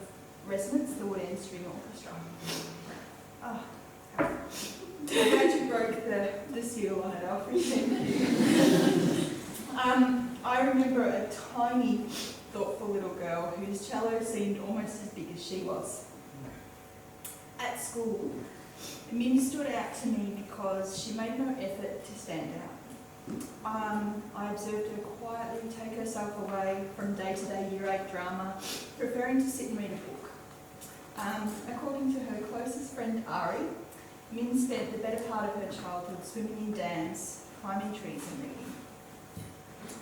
Resonance, the wood and string orchestra. Oh, I'm glad you broke the seal on it, Alfred. Thank you. I remember a tiny, thoughtful little girl whose cello seemed almost as big as she was. At school, Mim stood out to me because she made no effort to stand out. I observed her quietly take herself away from day-to-day year 8 drama, preferring to sit and read a book. According to her closest friend Ari, Min spent the better part of her childhood swimming in dams, climbing trees and reading.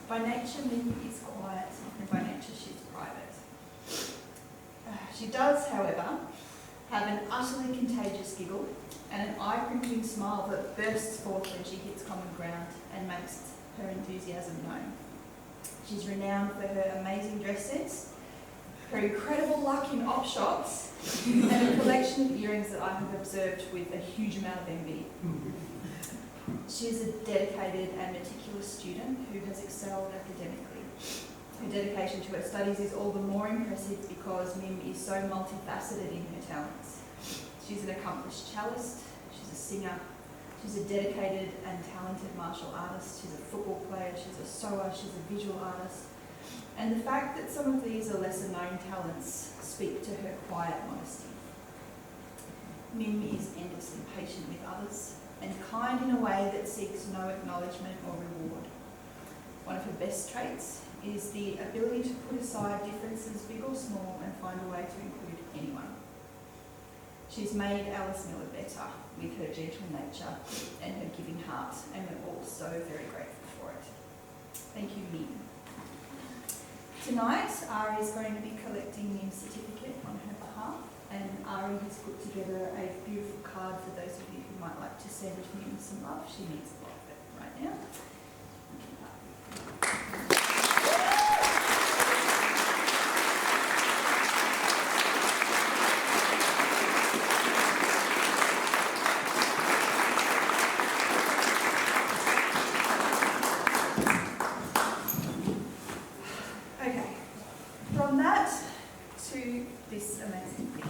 By nature, Min is quiet, and by nature she's private. She does, however, have an utterly contagious giggle and an eye-crinkling smile that bursts forth when she hits common ground and makes her enthusiasm known. She's renowned for her amazing dress sense, her incredible luck in op shops, and a collection of earrings that I have observed with a huge amount of envy. She is a dedicated and meticulous student who has excelled academically. Her dedication to her studies is all the more impressive because Mim is so multifaceted in her talents. She's an accomplished cellist, she's a singer, she's a dedicated and talented martial artist, she's a football player, she's a sewer, she's a visual artist. And the fact that some of these are lesser known talents speak to her quiet modesty. Mim is endlessly patient with others and kind in a way that seeks no acknowledgement or reward. One of her best traits is the ability to put aside differences, big or small, and find a way to include anyone. She's made Alice Miller better with her gentle nature and her giving heart, and we're all so very grateful for it. Thank you, Mim. Tonight, Ari is going to be collecting Mim's certificate on her behalf, and Ari has put together a beautiful card for those of you who might like to send Mim some love. She needs a lot of it right now. Okay, from that to this amazing thing.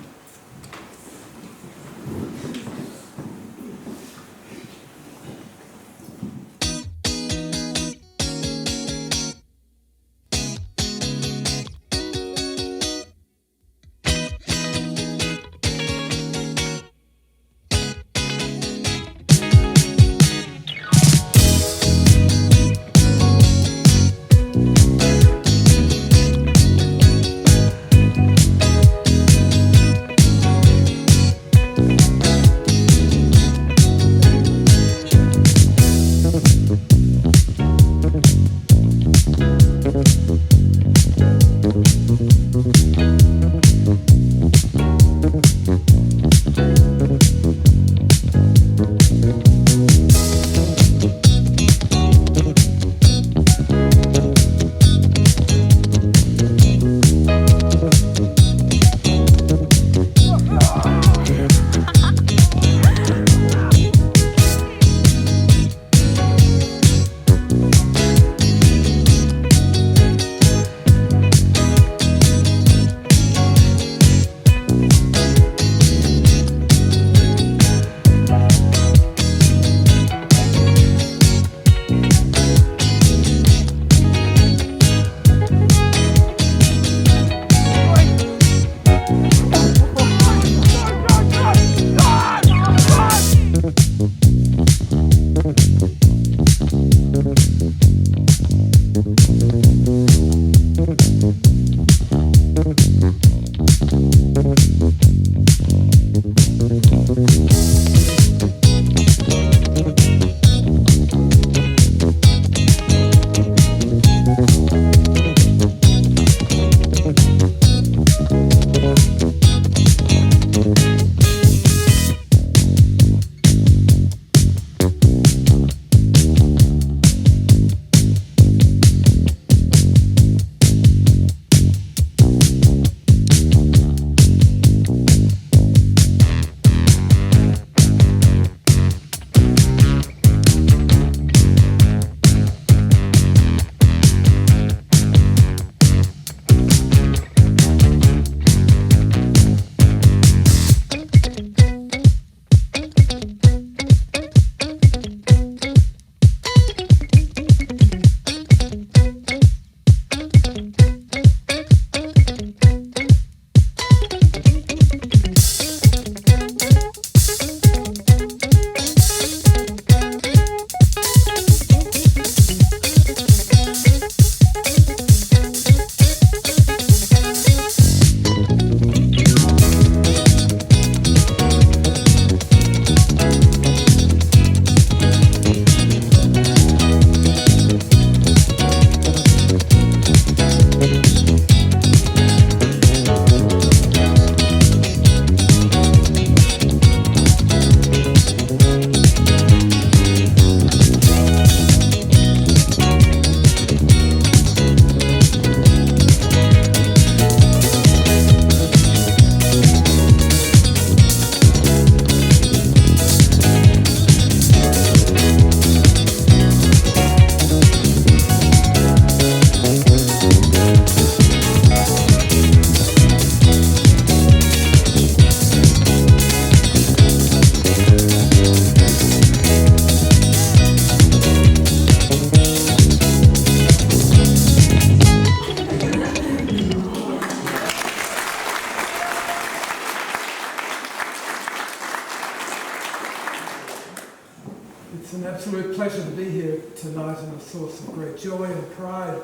It's an absolute pleasure to be here tonight and a source of great joy and pride.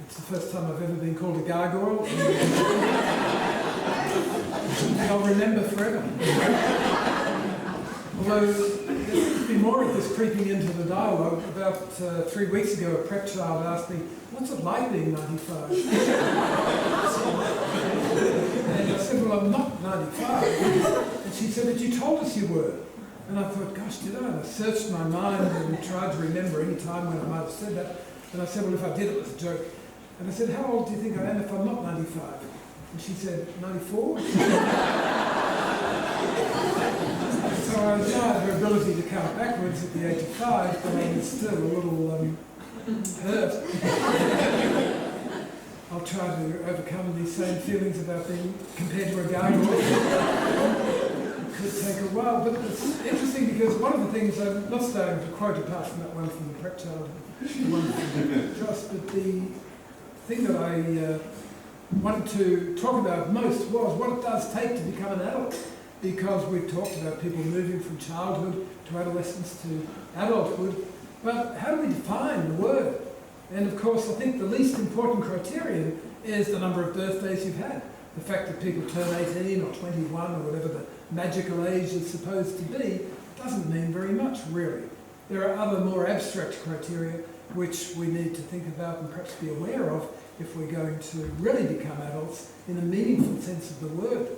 It's the first time I've ever been called a gargoyle. I'll remember forever. Although there's been more of this creeping into the dialogue. About 3 weeks ago, a prep child asked me, "What's it like being 95? And I said, "Well, I'm not 95. And she said, "But you told us you were." And I thought, gosh, did I? And I searched my mind and tried to remember any time when I might have said that. And I said, well, if I did, it was a joke. And I said, how old do you think I am if I'm not 95? And she said, 94? So I admired her ability to count backwards at the age of 5, but I was still a little hurt. I'll try to overcome these same feelings about being compared to a gargoyle. Could take a while, but it's interesting because one of the things, I'm not starting to quote apart from that one from the prep child, the one from Joss, but the thing that I wanted to talk about most was what it does take to become an adult. Because we've talked about people moving from childhood to adolescence to adulthood, but how do we define the word? And of course, I think the least important criterion is the number of birthdays you've had. The fact that people turn 18 or 21 or whatever the magical age is supposed to be doesn't mean very much, really. There are other more abstract criteria which we need to think about and perhaps be aware of if we're going to really become adults in a meaningful sense of the word.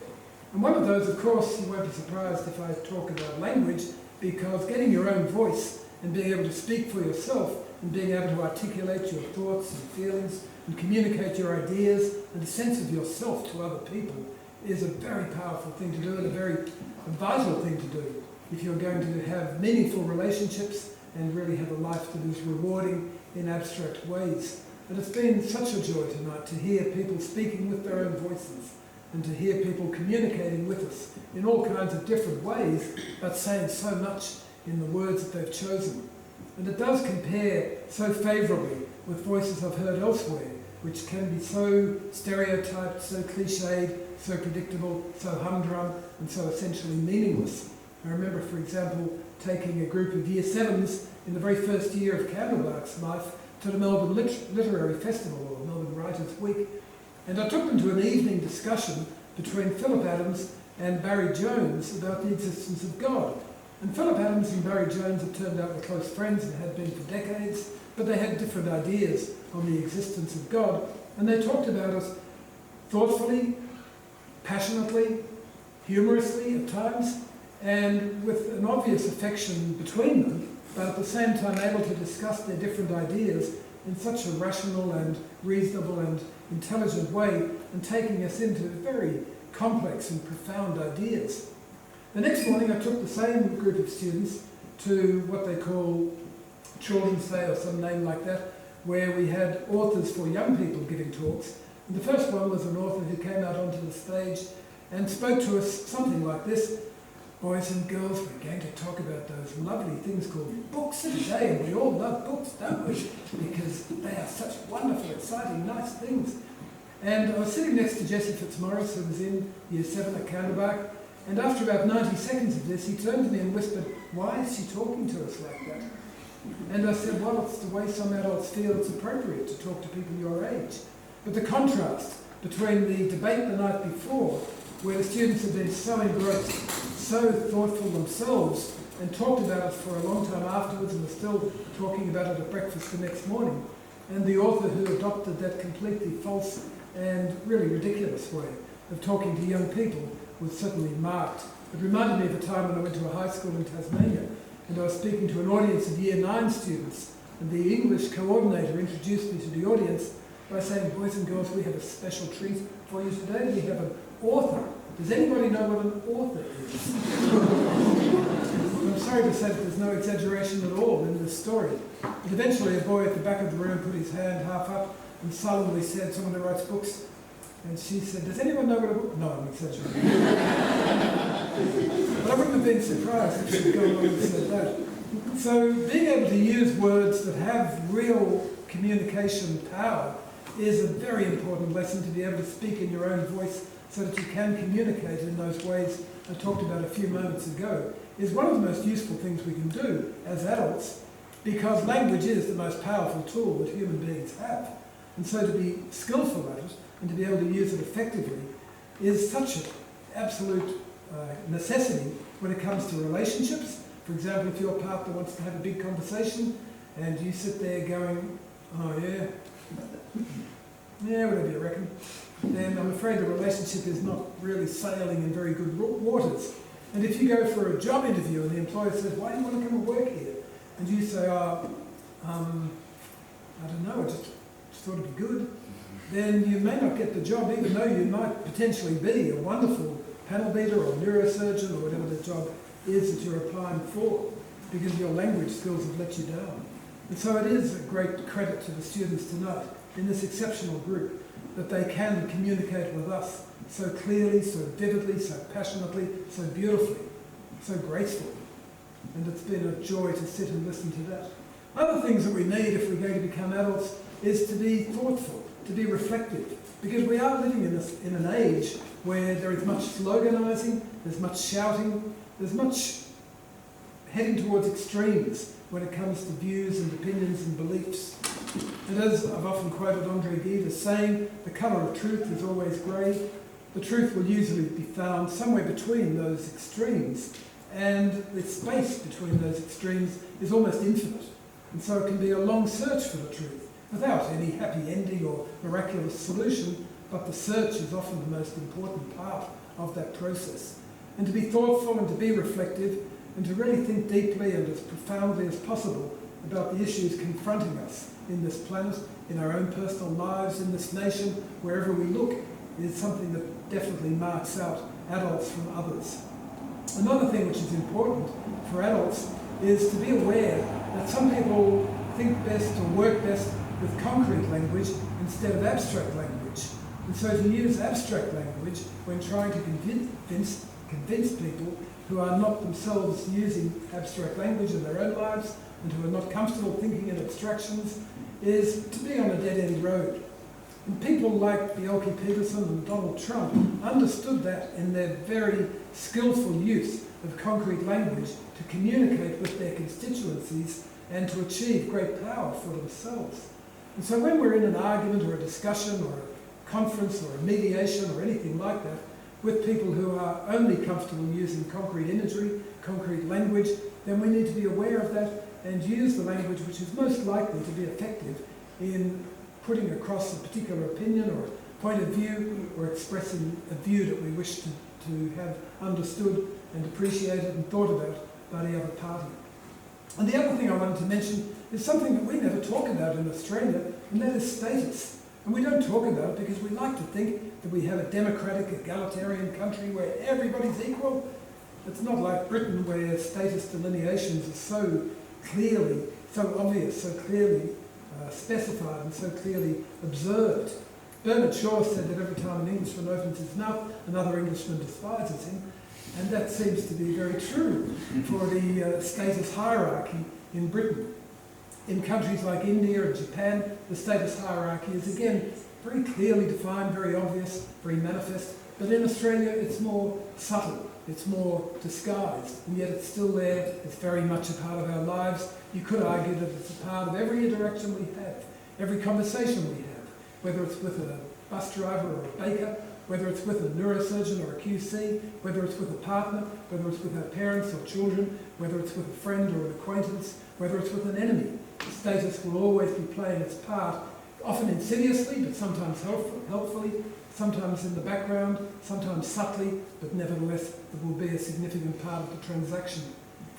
And one of those, of course, you won't be surprised if I talk about language, because getting your own voice and being able to speak for yourself and being able to articulate your thoughts and feelings and communicate your ideas and a sense of yourself to other people is a very powerful thing to do and a very vital thing to do if you're going to have meaningful relationships and really have a life that is rewarding in abstract ways. And it's been such a joy tonight to hear people speaking with their own voices and to hear people communicating with us in all kinds of different ways, but saying so much in the words that they've chosen. And it does compare so favourably with voices I've heard elsewhere, which can be so stereotyped, so cliched, so predictable, so humdrum, and so essentially meaningless. I remember, for example, taking a group of Year 7s in the very first year of Candlebark's life to the Melbourne Literary Festival, or Melbourne Writers' Week, and I took them to an evening discussion between Philip Adams and Barry Jones about the existence of God. And Philip Adams and Barry Jones have turned out were close friends and had been for decades, but they had different ideas on the existence of God, and they talked about it thoughtfully, passionately, humorously at times, and with an obvious affection between them, but at the same time able to discuss their different ideas in such a rational and reasonable and intelligent way, and taking us into very complex and profound ideas. The next morning I took the same group of students to what they call Children's Day or some name like that, where we had authors for young people giving talks. And the first one was an author who came out onto the stage and spoke to us something like this: boys and girls, we're going to talk about those lovely things called books today, and we all love books, don't we? Because they are such wonderful, exciting, nice things. And I was sitting next to Jesse Fitzmaurice, who was in Year 7 at Candlebark, and after about 90 seconds of this, he turned to me and whispered, "Why is she talking to us like that?" And I said, well, it's the way some adults feel it's appropriate to talk to people your age. But the contrast between the debate the night before, where the students had been so engrossed, so thoughtful themselves, and talked about it for a long time afterwards and were still talking about it at breakfast the next morning, and the author who adopted that completely false and really ridiculous way of talking to young people was certainly marked. It reminded me of a time when I went to a high school in Tasmania, and I was speaking to an audience of Year 9 students, and the English coordinator introduced me to the audience by saying, boys and girls, we have a special treat for you today. We have an author. Does anybody know what an author is? I'm sorry to say that there's no exaggeration at all in this story. But eventually a boy at the back of the room put his hand half up and solemnly said, someone who writes books, and she said, does anyone know what a book? No, I'm exaggerating. But I wouldn't have been surprised if she'd gone on and said that. So being able to use words that have real communication power is a very important lesson, to be able to speak in your own voice so that you can communicate in those ways I talked about a few moments ago, is one of the most useful things we can do as adults, because language is the most powerful tool that human beings have. And so to be skillful at it and to be able to use it effectively is such an absolute necessity when it comes to relationships. For example, if your partner wants to have a big conversation and you sit there going, oh yeah, whatever you reckon, then I'm afraid the relationship is not really sailing in very good waters. And if you go for a job interview and the employer says, why do you want to come and work here? And you say, I don't know, I just thought it'd be good, then you may not get the job, even though you might potentially be a wonderful panel beater or neurosurgeon or whatever the job is that you're applying for, because your language skills have let you down. And so it is a great credit to the students tonight in this exceptional group that they can communicate with us so clearly, so vividly, so passionately, so beautifully, so gracefully. And it's been a joy to sit and listen to that. Other things that we need if we're going to become adults is to be thoughtful, to be reflective, because we are living in an age where there is much sloganising, there's much shouting, there's much heading towards extremes when it comes to views and opinions and beliefs. And as I've often quoted Andre Gide as saying, the colour of truth is always grey. The truth will usually be found somewhere between those extremes, and the space between those extremes is almost infinite. And so it can be a long search for the truth, without any happy ending or miraculous solution, but the search is often the most important part of that process. And to be thoughtful and to be reflective and to really think deeply and as profoundly as possible about the issues confronting us in this planet, in our own personal lives, in this nation, wherever we look, is something that definitely marks out adults from others. Another thing which is important for adults is to be aware that some people think best or work best with concrete language instead of abstract language. And so to use abstract language when trying to convince people who are not themselves using abstract language in their own lives and who are not comfortable thinking in abstractions is to be on a dead-end road. And people like Bjelke Peterson and Donald Trump understood that in their very skillful use of concrete language to communicate with their constituencies and to achieve great power for themselves. And so when we're in an argument or a discussion or a conference or a mediation or anything like that with people who are only comfortable using concrete imagery, concrete language, then we need to be aware of that and use the language which is most likely to be effective in putting across a particular opinion or a point of view or expressing a view that we wish to have understood and appreciated and thought about by the other party. And the other thing I wanted to mention is something that we never talk about in Australia, and that is status. And we don't talk about it because we like to think that we have a democratic, egalitarian country where everybody's equal. It's not like Britain where status delineations are so clearly, so obvious, so clearly specified and so clearly observed. Bernard Shaw said that every time an Englishman opens his mouth, another Englishman despises him. And that seems to be very true for the status hierarchy in Britain. In countries like India and Japan, the status hierarchy is again very clearly defined, very obvious, very manifest. But in Australia, it's more subtle, it's more disguised, and yet it's still there, it's very much a part of our lives. You could argue that it's a part of every interaction we have, every conversation we have, whether it's with a bus driver or a baker, whether it's with a neurosurgeon or a QC, whether it's with a partner, whether it's with our parents or children, whether it's with a friend or an acquaintance, whether it's with an enemy. Status will always be playing its part, often insidiously, but sometimes helpfully, sometimes in the background, sometimes subtly, but nevertheless it will be a significant part of the transaction.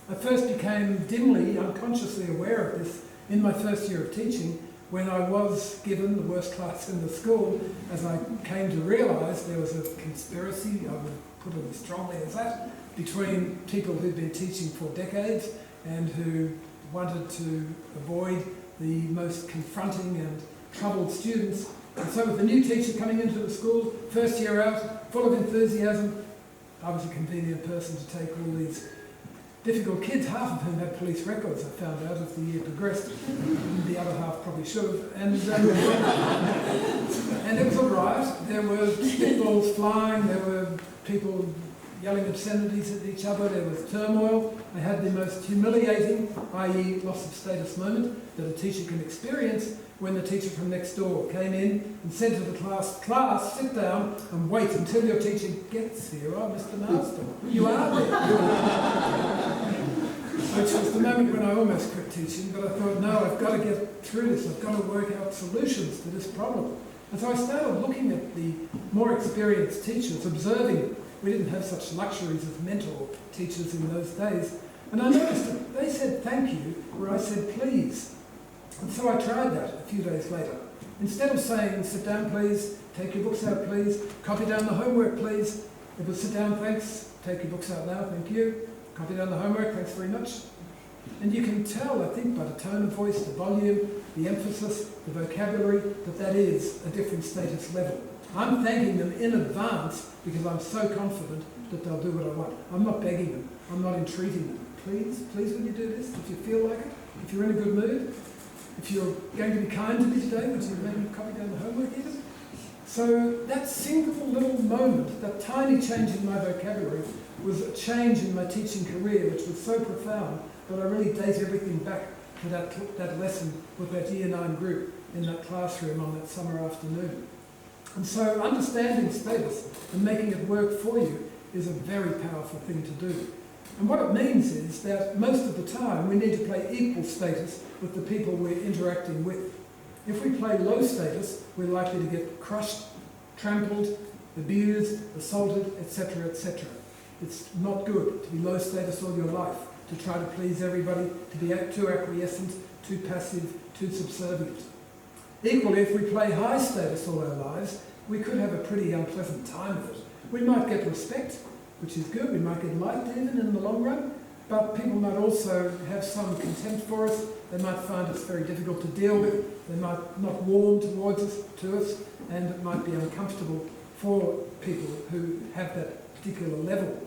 I first became dimly, unconsciously aware of this in my first year of teaching, when I was given the worst class in the school, as I came to realise there was a conspiracy, I would put it as strongly as that, between people who'd been teaching for decades and who wanted to avoid the most confronting and troubled students. And so with the new teacher coming into the school, first year out, full of enthusiasm, I was a convenient person to take all these difficult kids, half of whom had police records, I found out as the year progressed. The other half probably should have. And it was all right. There were spitballs flying, there were people yelling obscenities at each other, there was turmoil. They had the most humiliating, i.e. loss of status moment, that a teacher can experience when the teacher from next door came in and said to the class, sit down and wait until your teacher gets here. Oh, Mr. Marston, you are there. Which was the moment when I almost quit teaching, but I thought, no, I've got to get through this. I've got to work out solutions to this problem. And so I started looking at the more experienced teachers, observing it. We didn't have such luxuries as mentor teachers in those days. And I noticed that they said thank you where I said please. And so I tried that a few days later. Instead of saying sit down please, take your books out please, copy down the homework please, it was sit down thanks, take your books out now, thank you, copy down the homework, thanks very much. And you can tell, I think, by the tone of voice, the volume, the emphasis, the vocabulary, that that is a different status level. I'm thanking them in advance because I'm so confident that they'll do what I want. I'm not begging them. I'm not entreating them. Please, please will you do this if you feel like it? If you're in a good mood? If you're going to be kind to me today, would you maybe copy down the homework even? So that single little moment, that tiny change in my vocabulary, was a change in my teaching career which was so profound that I really date everything back to that lesson with that Year 9 group in that classroom on that summer afternoon. And so understanding status and making it work for you is a very powerful thing to do. And what it means is that most of the time we need to play equal status with the people we're interacting with. If we play low status, we're likely to get crushed, trampled, abused, assaulted, etc., etc. It's not good to be low status all your life, to try to please everybody, to be too acquiescent, too passive, too subservient. Equally, if we play high status all our lives, we could have a pretty unpleasant time of it. We might get respect, which is good, we might get liked even in the long run, but people might also have some contempt for us, they might find us very difficult to deal with, they might not warm towards us, and it might be uncomfortable for people who have that particular level.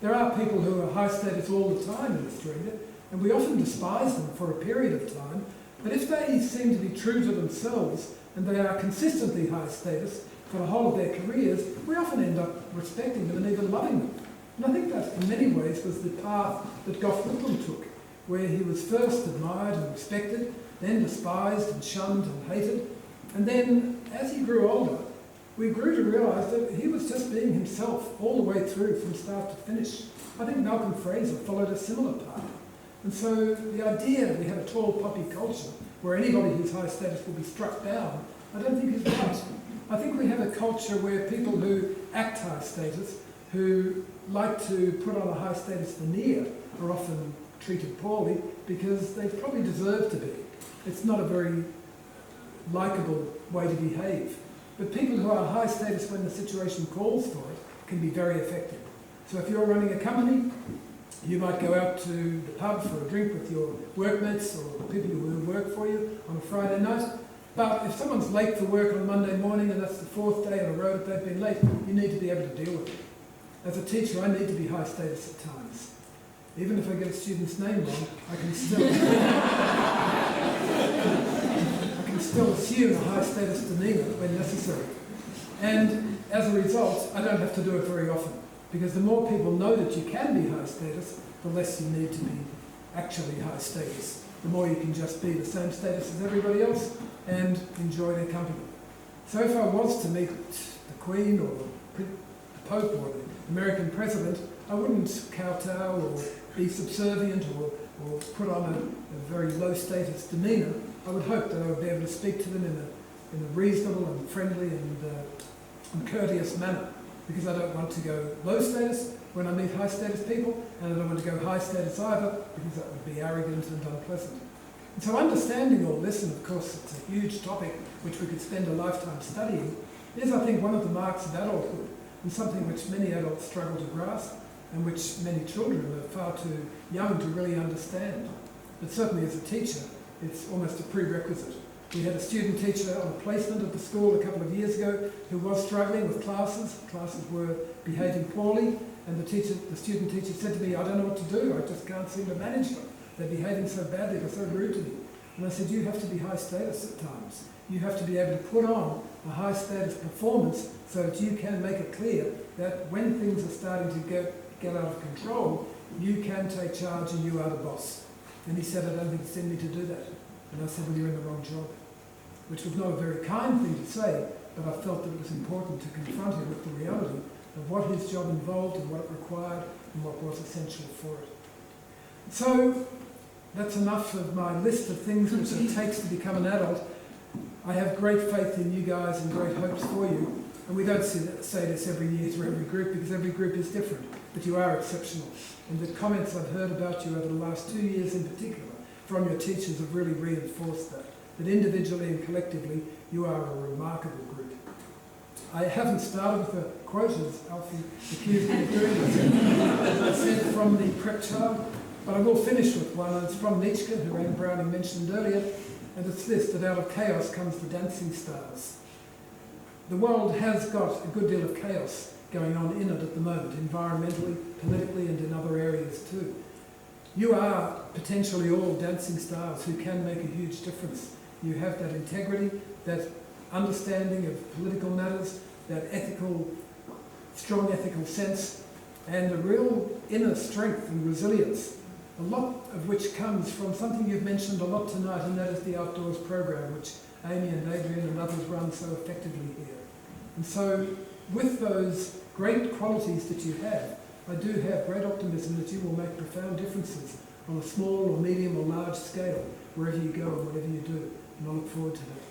There are people who are high status all the time in Australia, and we often despise them for a period of time, but if they seem to be true to themselves and they are consistently high status for the whole of their careers, we often end up respecting them and even loving them. And I think that in many ways was the path that Gough Whitlam took, where he was first admired and respected, then despised and shunned and hated, and then as he grew older, we grew to realise that he was just being himself all the way through from start to finish. I think Malcolm Fraser followed a similar path. And so the idea that we have a tall poppy culture where anybody who's high status will be struck down, I don't think is right. I think we have a culture where people who act high status, who like to put on a high status veneer, are often treated poorly because they probably deserve to be. It's not a very likeable way to behave. But people who are high status when the situation calls for it can be very effective. So if you're running a company, you might go out to the pub for a drink with your workmates or people who work for you on a Friday night. But if someone's late for work on Monday morning and that's the 4th day in a row that they've been late, you need to be able to deal with it. As a teacher, I need to be high status at times. Even if I get a student's name wrong, I can still assume a high status demeanour when necessary. And as a result, I don't have to do it very often, because the more people know that you can be high status, the less you need to be actually high status. The more you can just be the same status as everybody else and enjoy their company. So if I was to meet the Queen or the Pope or the American President, I wouldn't kowtow or be subservient or put on a very low status demeanour. I would hope that I would be able to speak to them in a reasonable and friendly and courteous manner, because I don't want to go low status when I meet high status people, and I don't want to go high status either, because that would be arrogant and unpleasant. And so understanding all this, and of course it's a huge topic which we could spend a lifetime studying, is I think one of the marks of adulthood, and something which many adults struggle to grasp, and which many children are far too young to really understand. But certainly as a teacher, it's almost a prerequisite. We had a student teacher on a placement at the school a couple of years ago who was struggling with classes. Classes were behaving poorly, and the student teacher said to me, I don't know what to do, I just can't seem to manage them. They're behaving so badly, they're so rude to me. And I said, you have to be high status at times. You have to be able to put on a high status performance so that you can make it clear that when things are starting to get out of control, you can take charge and you are the boss. And he said, I don't think it's in me to do that. And I said, well, you're in the wrong job. Which was not a very kind thing to say, but I felt that it was important to confront him with the reality of what his job involved and what it required and what was essential for it. So that's enough of my list of things which it takes to become an adult. I have great faith in you guys and great hopes for you. And we don't say this every year to every group because every group is different, but you are exceptional. And the comments I've heard about you over the last 2 years in particular from your teachers have really reinforced that individually and collectively you are a remarkable group. I haven't started with a quote, as Alfie accused me of doing, as I said, from the prep child, but I will finish with one, and it's from Nietzsche, who Anne Browning mentioned earlier, and it's this, that out of chaos comes the dancing stars. The world has got a good deal of chaos going on in it at the moment, environmentally, politically, and in other areas too. You are potentially all dancing stars who can make a huge difference. You have that integrity, that understanding of political matters, that strong ethical sense, and a real inner strength and resilience, a lot of which comes from something you've mentioned a lot tonight, and that is the outdoors program, which Amy and Adrian and others run so effectively here. And so, with those great qualities that you have, I do have great optimism that you will make profound differences on a small or medium or large scale, wherever you go and whatever you do. And I look forward to that.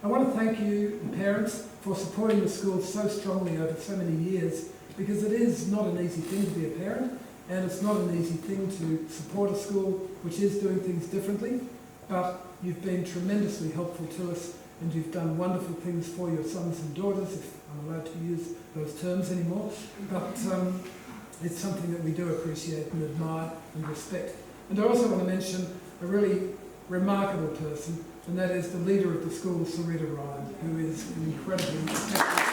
I want to thank you, the parents, for supporting the school so strongly over so many years, because it is not an easy thing to be a parent, and it's not an easy thing to support a school which is doing things differently, but you've been tremendously helpful to us, and you've done wonderful things for your sons and daughters, if I'm allowed to use those terms anymore. But it's something that we do appreciate and admire and respect. And I also want to mention a really remarkable person, and that is the leader of the school, Sarita Ryan, who is incredibly respected.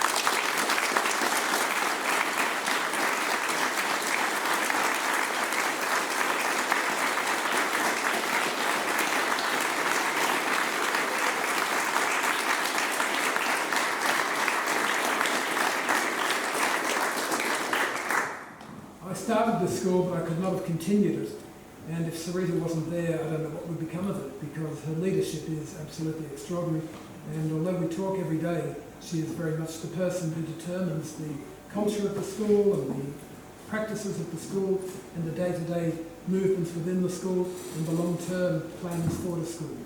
I started the school, but I could not have continued it. And if Sarita wasn't there, I don't know what would become of it, because her leadership is absolutely extraordinary. And although we talk every day, she is very much the person who determines the culture of the school and the practices of the school and the day-to-day movements within the school and the long-term plans for the school.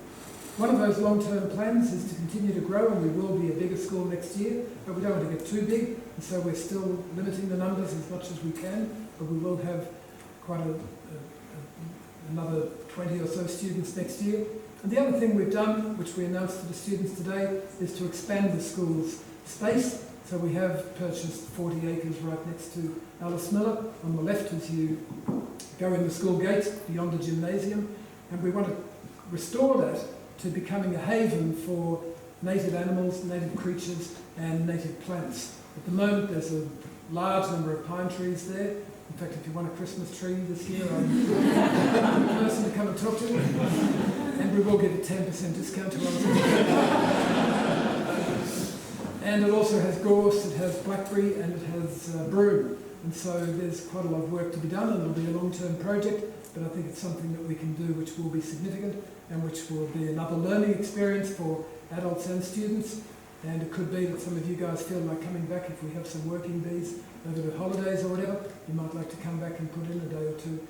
One of those long-term plans is to continue to grow, and we will be a bigger school next year, but we don't want to get too big, and so we're still limiting the numbers as much as we can, but we will have quite another 20 or so students next year. And the other thing we've done, which we announced to the students today, is to expand the school's space. So we have purchased 40 acres right next to Alice Miller, on the left as you go in the school gates beyond the gymnasium, and we want to restore that to becoming a haven for native animals, native creatures and native plants. At the moment there's a large number of pine trees there. In fact, if you want a Christmas tree this year, I'm the person to come and talk to. And we will give a 10% discount to others. And it also has gorse, it has blackberry, and it has broom. And so there's quite a lot of work to be done, and it'll be a long-term project, but I think it's something that we can do which will be significant and which will be another learning experience for adults and students. And it could be that some of you guys feel like coming back if we have some working bees over the holidays or whatever. You might like to come back and put in a day or two,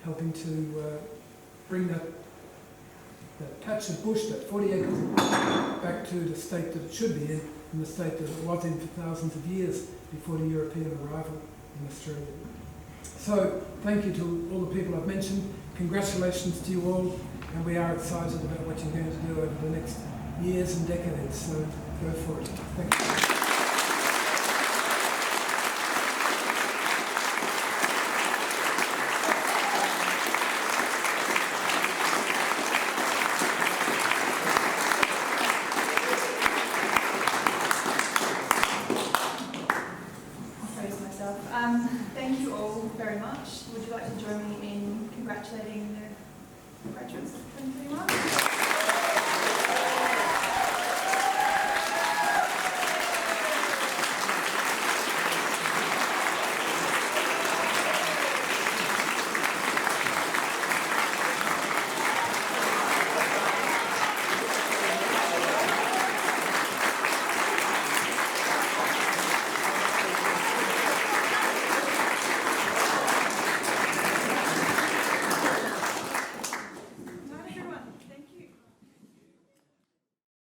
helping to bring that patch of bush, that 40 acres, back to the state that it should be in the state that it was in for thousands of years before the European arrival in Australia. So, thank you to all the people I've mentioned. Congratulations to you all, and we are excited about what you're going to do over the next years and decades. So, go for it. Thank you.